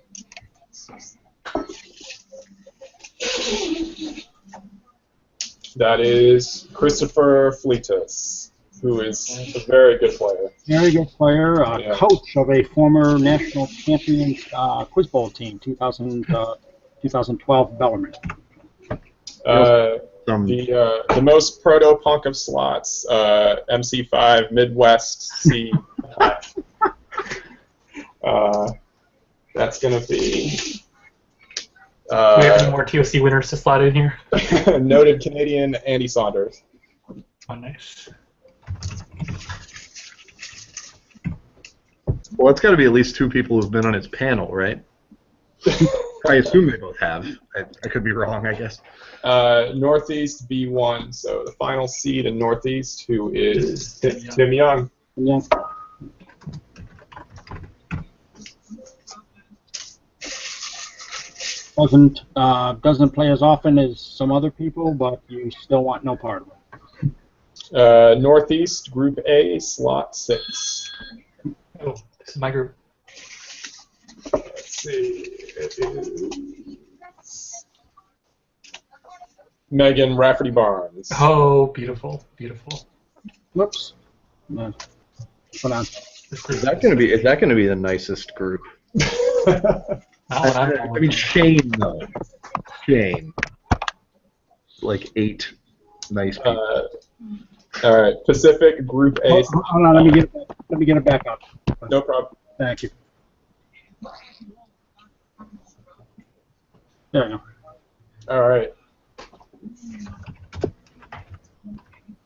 That is Christopher Fleitas, who is a very good player. Very good player, Yeah. coach of a former national champion quiz bowl team, 2012 Bellarmine. The most proto-punk of slots, MC5, Midwest C. That's going to be... do we have any more TOC winners to slot in here? noted Canadian Andy Saunders. Oh, nice. Well, it's got to be at least 2 people who've been on his panel, right? I assume they both have. I could be wrong, I guess. Northeast B1, so the final seed in Northeast, who is Tim Young. Yeah. Doesn't play as often as some other people, but you still want no part of it. Northeast, Group A, Slot 6. Oh, this is my group. Let's see. It is Megan Rafferty Barnes. Oh, beautiful, beautiful. Whoops. No. Hold on. Is that going to be the nicest group? Not what I'm I mean, Shane though. Shane. Like 8 nice people. All right, Pacific Group A. Hold on, let me get it back up. No problem. Thank you. There we go. All right.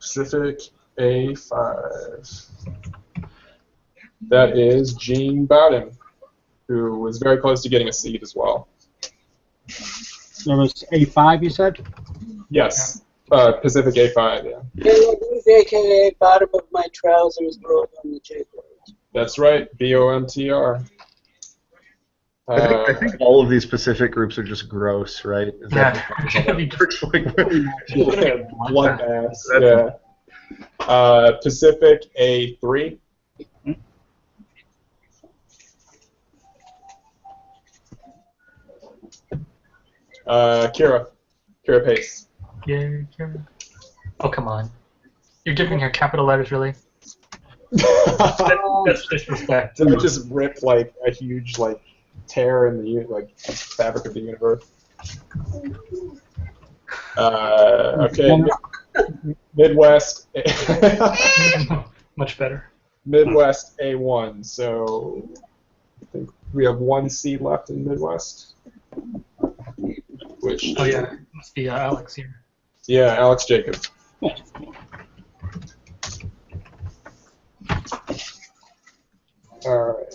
Pacific A5. That is Gene Bowden, who was very close to getting a seed as well. There was A5, you said? Yes. Pacific A5, yeah. Yeah, he's AKA bottom of my trousers broke on the J-board. That's right, BOMTR. I think all of these Pacific groups are just gross, right? Is Yeah. Bloodbath, yeah. Pacific A3. Kira Pace. Yeah, oh, come on. You're giving her capital letters, really? That's disrespect. Did I just rip like a huge like tear in the fabric of the universe? Okay. Midwest. Much better. Midwest A1. So I think we have 1 seed left in Midwest. Which? Oh yeah, must be Alex here. Yeah, Alex Jacob. All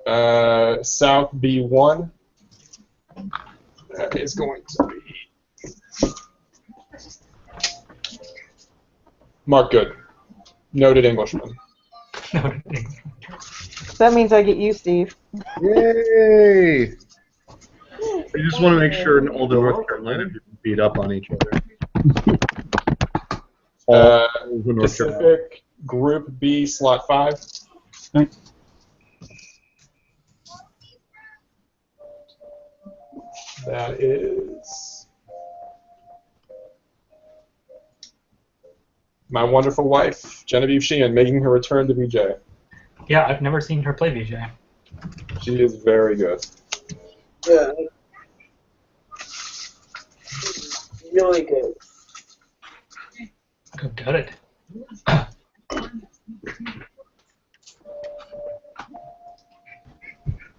right. South B1. That is going to be Mark Good, noted Englishman. That means I get you, Steve. Yay! I just want to make sure all the North Carolina didn't beat up on each other. Pacific Group B, Slot 5. Thanks. That is my wonderful wife, Genevieve Sheehan, making her return to VJ. Yeah, I've never seen her play VJ. She is very good. Yeah. Really good. Go get it.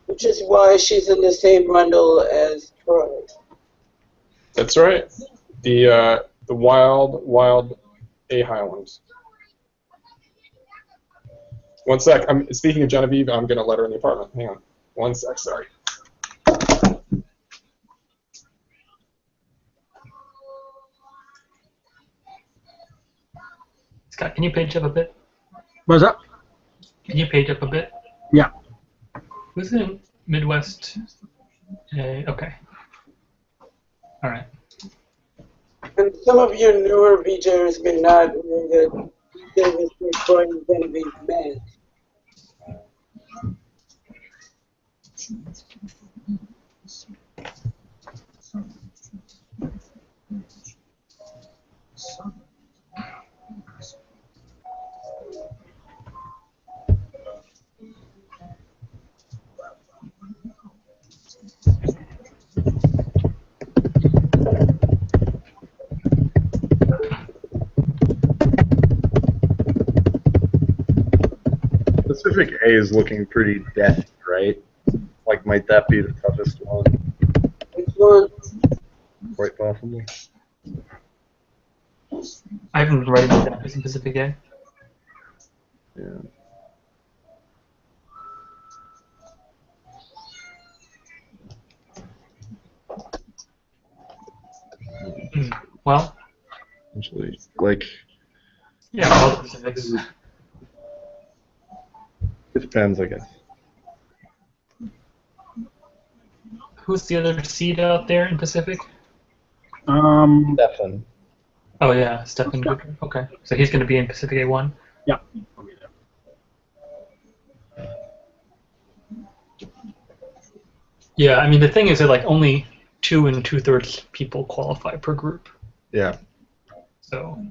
Which is why she's in the same bundle as Troy. That's right. The wild A Highlands. One sec. Speaking of Genevieve, I'm gonna let her in the apartment. Hang on. One sec. Sorry. Scott, can you page up a bit? What's up? Can you page up a bit? Yeah. Who's in Midwest? Okay. All right. And some of your newer VJers may not know that Davis was Troy and Genevieve met. Pacific A is looking pretty deathy, right? Like, might that be the toughest one? Which one? Quite possibly. I haven't been writing about that in Pacific A. Yeah. Well, Actually, like, yeah, all the Pacifics. it depends, I guess. Who's the other seed out there in Pacific? Stefan. Oh yeah, Stefan Goodman. Okay, so he's going to be in Pacific A1. Yeah. Yeah, I mean the thing is that like only 2 2/3 people qualify per group. Yeah. So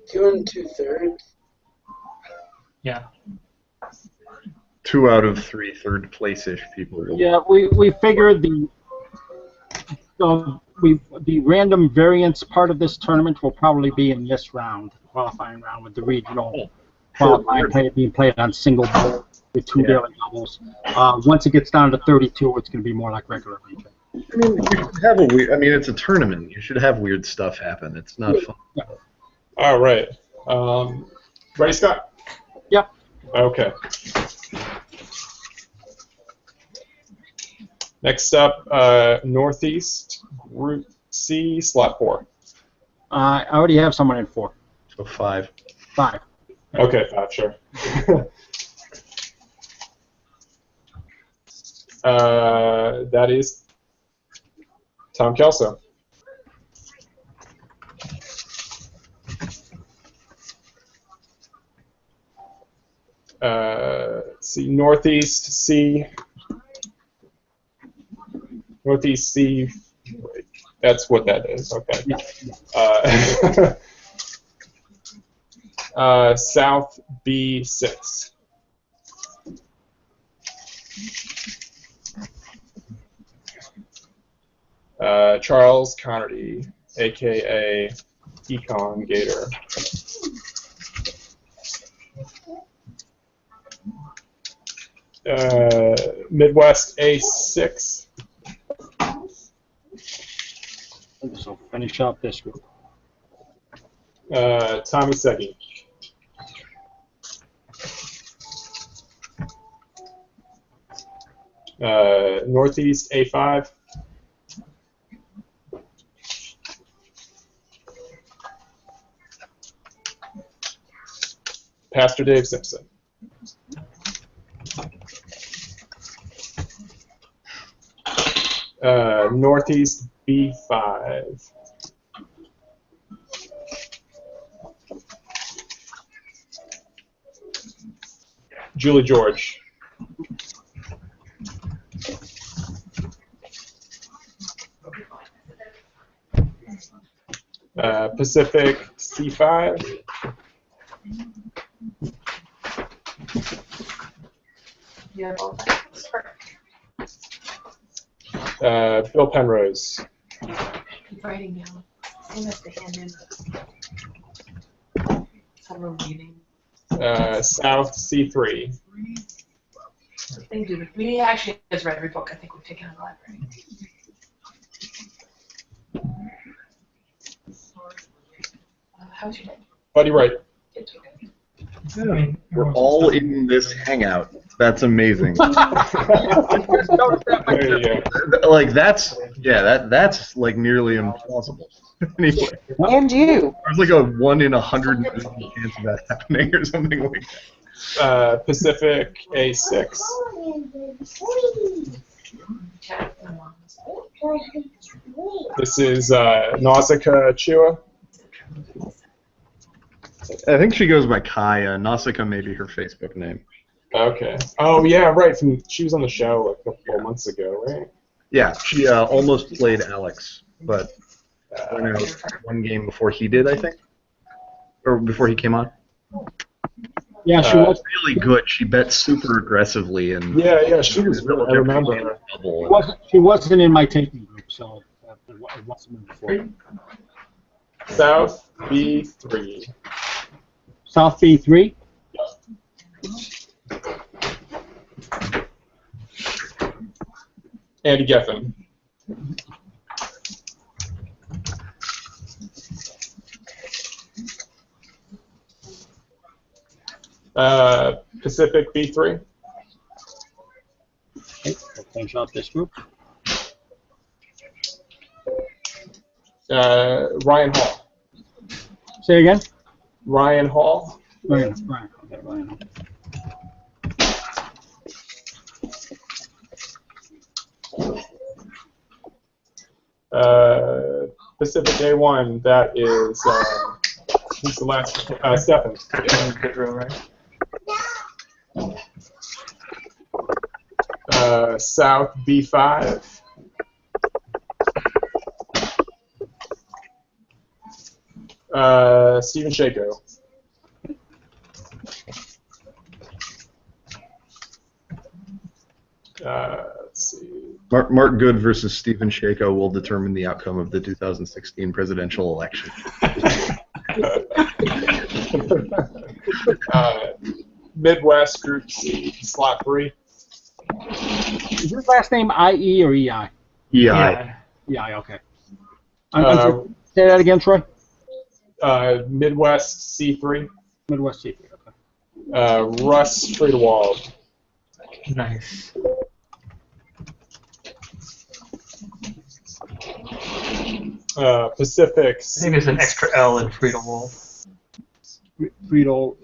2 2/3. yeah. 2 out of 3 third place-ish people. Yeah, we figured the random variance part of this tournament will probably be in this round, qualifying round, with the regional qualifying being played on single board with 2 daily doubles. Once it gets down to 32, it's going to be more like regular region. I mean, you should have a weird. I mean, it's a tournament. You should have weird stuff happen. It's not fun. Yeah. All right. Ready, Scott? Yep. Okay. Next up, Northeast Group C, slot 4. I already have someone in 4. So 5. 5. Okay, 5, sure. That is Tom Kelso. Let's see, Northeast C. Northeast C. That's what that is. Okay. South B6. Charles Connerty, aka Econ Gator. Midwest A6. So finish up this group. Tommy Segi. Northeast A5. Pastor Dave Simpson. Northeast B5. Julie George. Pacific C5. You have all that. Bill Penrose. Keep writing down. Same as the hand in. Several reading. South C3. They do. We actually has read every book I think we've taken in the library. How's your day? Buddy Wright. It's okay. I mean, We're all in this hangout. That's amazing. There you go. Like that's that's like nearly impossible. Anyway, And you. there's like a 1 in 150 chance of that happening or something like that. Pacific A6. Chat with my mom. This is Nausicaa Chua. I think she goes by Kaya. Nausicaa may be her Facebook name. Okay. Oh yeah, right. She was on the show like a couple months ago, right? Yeah, she almost played Alex, but went out one game before he did, I think, or before he came on. Yeah, she was. Really good. She bet super aggressively and Yeah, she was really. I remember her. She wasn't in my taping group, so it wasn't in before. South B3. South B3. Andy Geffen. Pacific B3. Okay, we'll finish out this group. Ryan Hall. Say again. Ryan Hall. Ryan. Okay, Ryan. Pacific A1. That is. Who's the last? Stefan. Stefan Goodrow, right? South B5. Stephen Shako. Let's see. Mark Good versus Stephen Shako will determine the outcome of the 2016 presidential election. Midwest Group C, slot 3. Is your last name IE or EI? EI. EI, okay. Say that again, Troy. Midwest C3. Midwest C3, okay. Russ Friedewald. Nice. Pacific. I think there's an extra L in Friedewald. Friedel.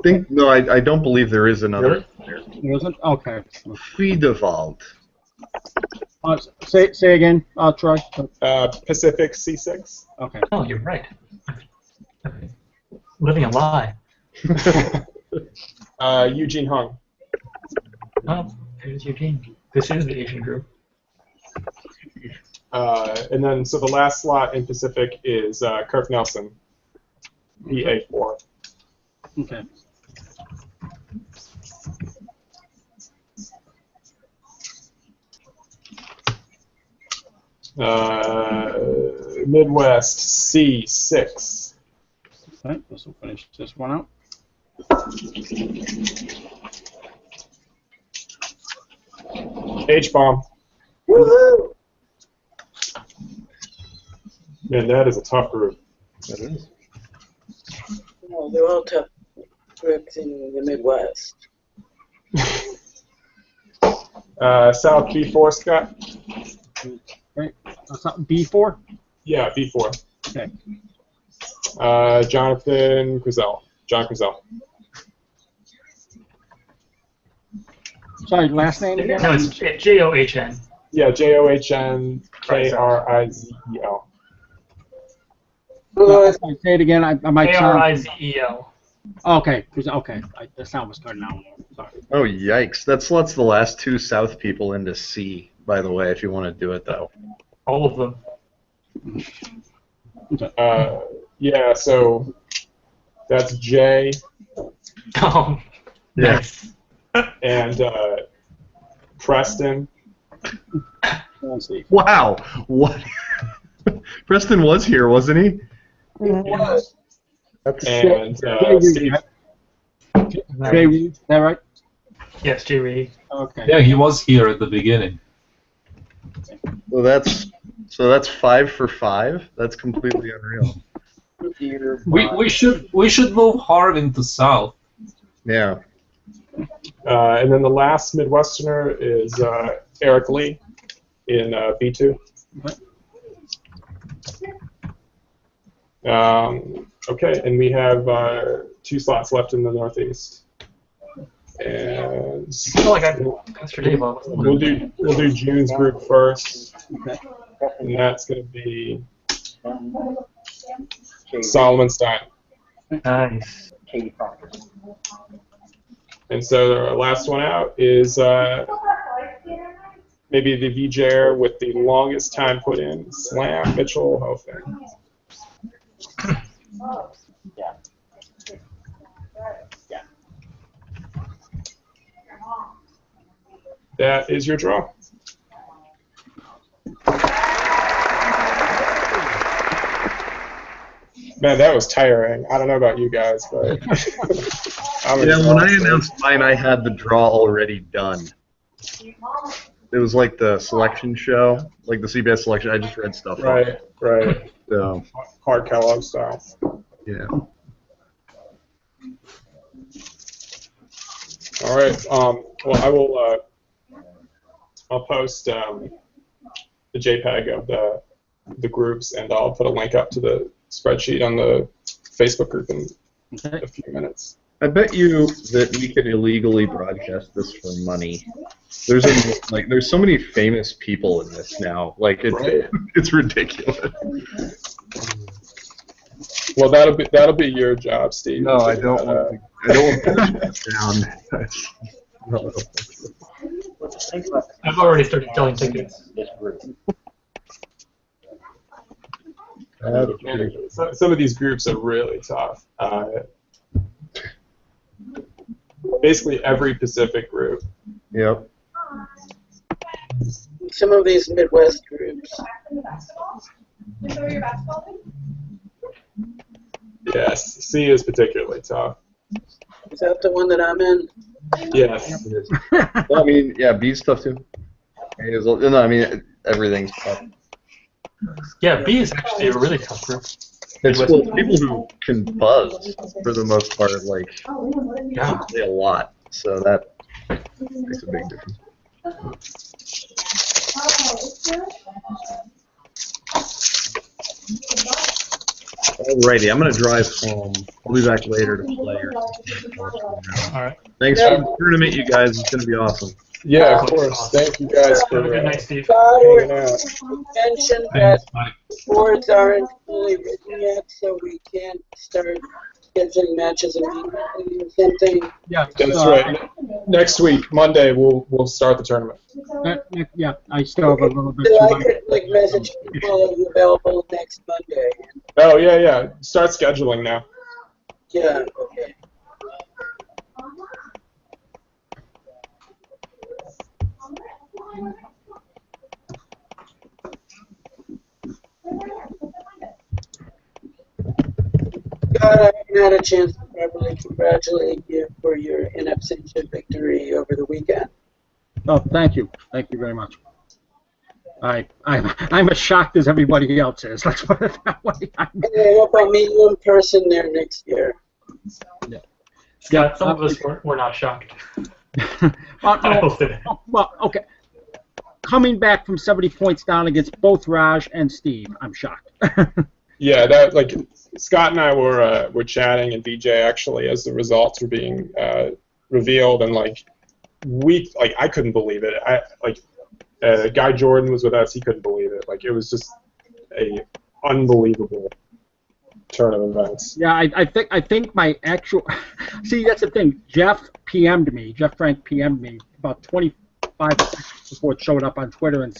I don't believe there is another. There isn't? Okay. Friedewald. Say again, Troy. Pacific C6. Okay. Oh, you're right. Okay. Living a lie. Eugene Hung. Oh, there's Eugene. This is the Asian group. And then, so the last slot in Pacific is Kirk Nelson, PA4. Okay. Midwest C6. Okay, this will finish this one out. H-bomb. Woohoo! Man, that is a tough group. That is. No, they're all tough groups in the Midwest. South B4, Scott? Right. That's not B4? Yeah, B4. Okay. Jonathan Quizell. John Quizell. Sorry, last name again? No, it's John. Yeah, JOHNKRIZEL. Say it again. I might sound. KRIZEL. Okay. Okay. The sound was cutting out. Sorry. Oh, yikes. That slots the last two South people into C, by the way, if you want to do it, though. All of them. Yeah, so that's J. Oh, Yeah. nice. and Preston. Wow. What? Preston was here, wasn't he? Was. And Steve. Jay Reed, is that right? Yes, Jay Reed. Okay. Yeah, he was here at the beginning. So that's 5 for 5. That's completely unreal. We should move Harvin to south. Yeah. And then the last Midwesterner is Eric Lee in B2. Okay, and we have 2 slots left in the Northeast. And I feel like Pastor Dave on. we'll do June's group first, Okay. and that's going to be Solomon Stein. Nice. Katie Proctor. And so the last one out is maybe the VJer with the longest time put in, Slam Mitchell Hofen. Yeah. That is your draw. Man, that was tiring. I don't know about you guys, but When I announced mine, I had the draw already done. It was like the selection show, like the CBS selection. I just read stuff. Right. So, Hard Kellogg style. yeah. All right. Well, I will. I'll post the JPEG of the groups, and I'll put a link up to the spreadsheet on the Facebook group in a few minutes. I bet you that we could illegally broadcast this for money. There's so many famous people in this now. Like it's ridiculous. Well, that'll be your job, Steve. No, I don't want to down. I've already started selling tickets. This group. Some of these groups are really tough. Basically, every Pacific group. Yep. Some of these Midwest groups. Yes, C is particularly tough. Is that the one that I'm in? Yes. Well, I mean, yeah, B's tough too. No, I mean everything's tough. Yeah, B is actually a really tough group. It's people who can buzz for the most part, like play a lot. So that makes a big difference. Alrighty, I'm gonna drive home. I'll be back later to play. All right. Thanks for the tournament, you guys. It's gonna be awesome. Yeah, of course. Thank you guys for Have a good night, Steve. hanging out. Mentioned that boards aren't fully written yet, so we can't start scheduling matches immediately or something. Yeah. That's right. Next week, Monday, we'll start the tournament. Yeah, I still have a little bit So too I could message people available next Monday. Oh, yeah. Start scheduling now. Yeah, okay. God, I haven't had a chance to properly congratulate you for your in absentia victory over the weekend. Oh, thank you. Thank you very much. I'm as shocked as everybody else is. Let's put it that way. I hope I'll meet you in person there next year. Scott, some of us were not shocked. Well, okay. Coming back from 70 points down against both Raj and Steve, I'm shocked. Yeah, that like Scott and I were chatting and VJ actually as the results were being revealed, and I couldn't believe it. Guy Jordan was with us. He couldn't believe it. Like, it was just a unbelievable turn of events. Yeah, I think my actual see, that's the thing. Jeff Frank PM'd me about 25 seconds before it showed up on Twitter and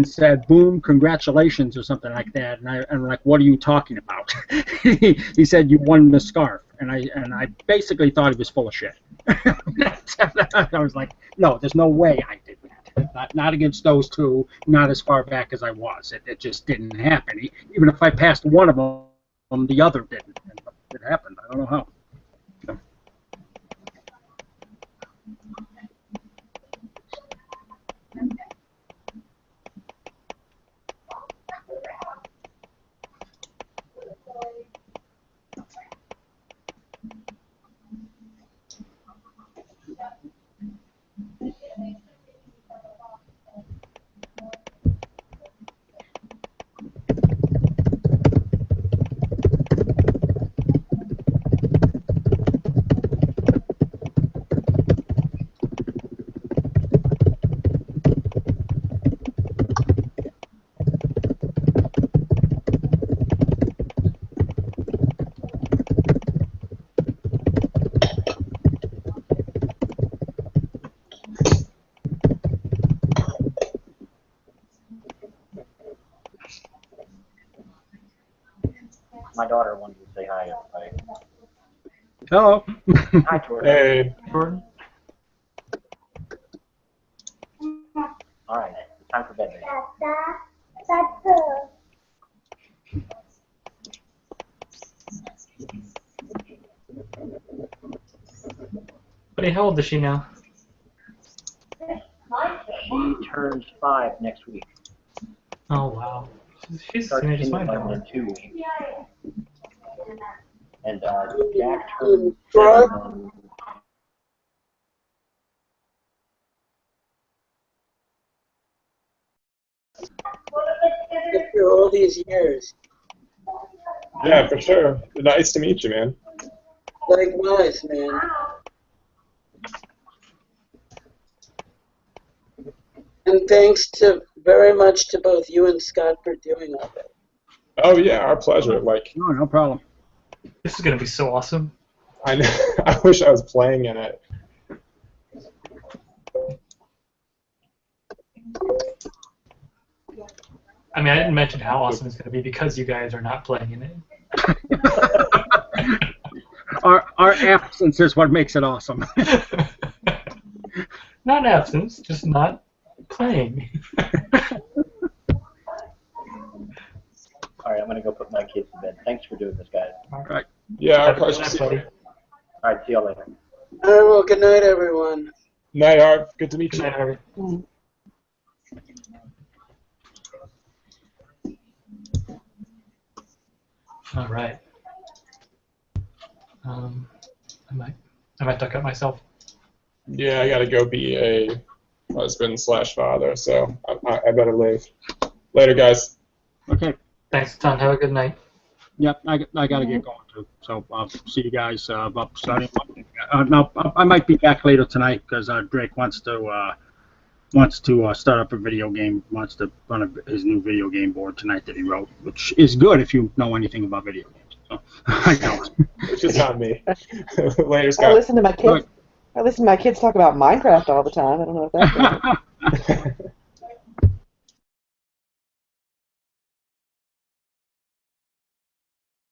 said, boom, congratulations, or something like that. And I'm like, what are you talking about? He said, you won the scarf. And I basically thought he was full of shit. I was like, no, there's no way I did that. Not against those two, not as far back as I was. It just didn't happen. Even if I passed one of them, the other didn't. And it happened. I don't know how. My daughter wanted to say hi, everybody. Hello. Hi, Jordan. Hey. Jordan? All right, time for bed, baby. Buddy, how old is she now? She turns 5 next week. Oh, wow. She's Starts just fine kindergarten now. in 2 weeks. And Jack turns 7 Frog? on After all these years. Yeah, for sure. Nice to meet you, man. Likewise, man. And thanks very much to both you and Scott for doing all that. Oh yeah, our pleasure. Like, No problem. This is going to be so awesome. I know, I wish I was playing in it. I mean, I didn't mention how awesome it's going to be because you guys are not playing in it. Our absence is what makes it awesome. Not absence, just not playing. All right, I'm going to go put my kids to bed. Thanks for doing this, guys. All right. Yeah, our Have a good pleasure. night, buddy. All right, see y'all later. All right, well, good night, everyone. Night, Art. Good to meet Good you. night, Harvey. All right. I might duck out myself. Yeah, I gotta go be a husband/father, so I better leave. Later, guys. Okay. Thanks, Tom. Have a good night. Yep, I got to get going too. So I'll see you guys up starting. No, I might be back later tonight because Drake wants to start up a video game. Wants to run his new video game board tonight that he wrote, which is good if you know anything about video games. So I know. It's just not me. Later, I Scott. listen to my kids. I listen to my kids talk about Minecraft all the time. I don't know if that's.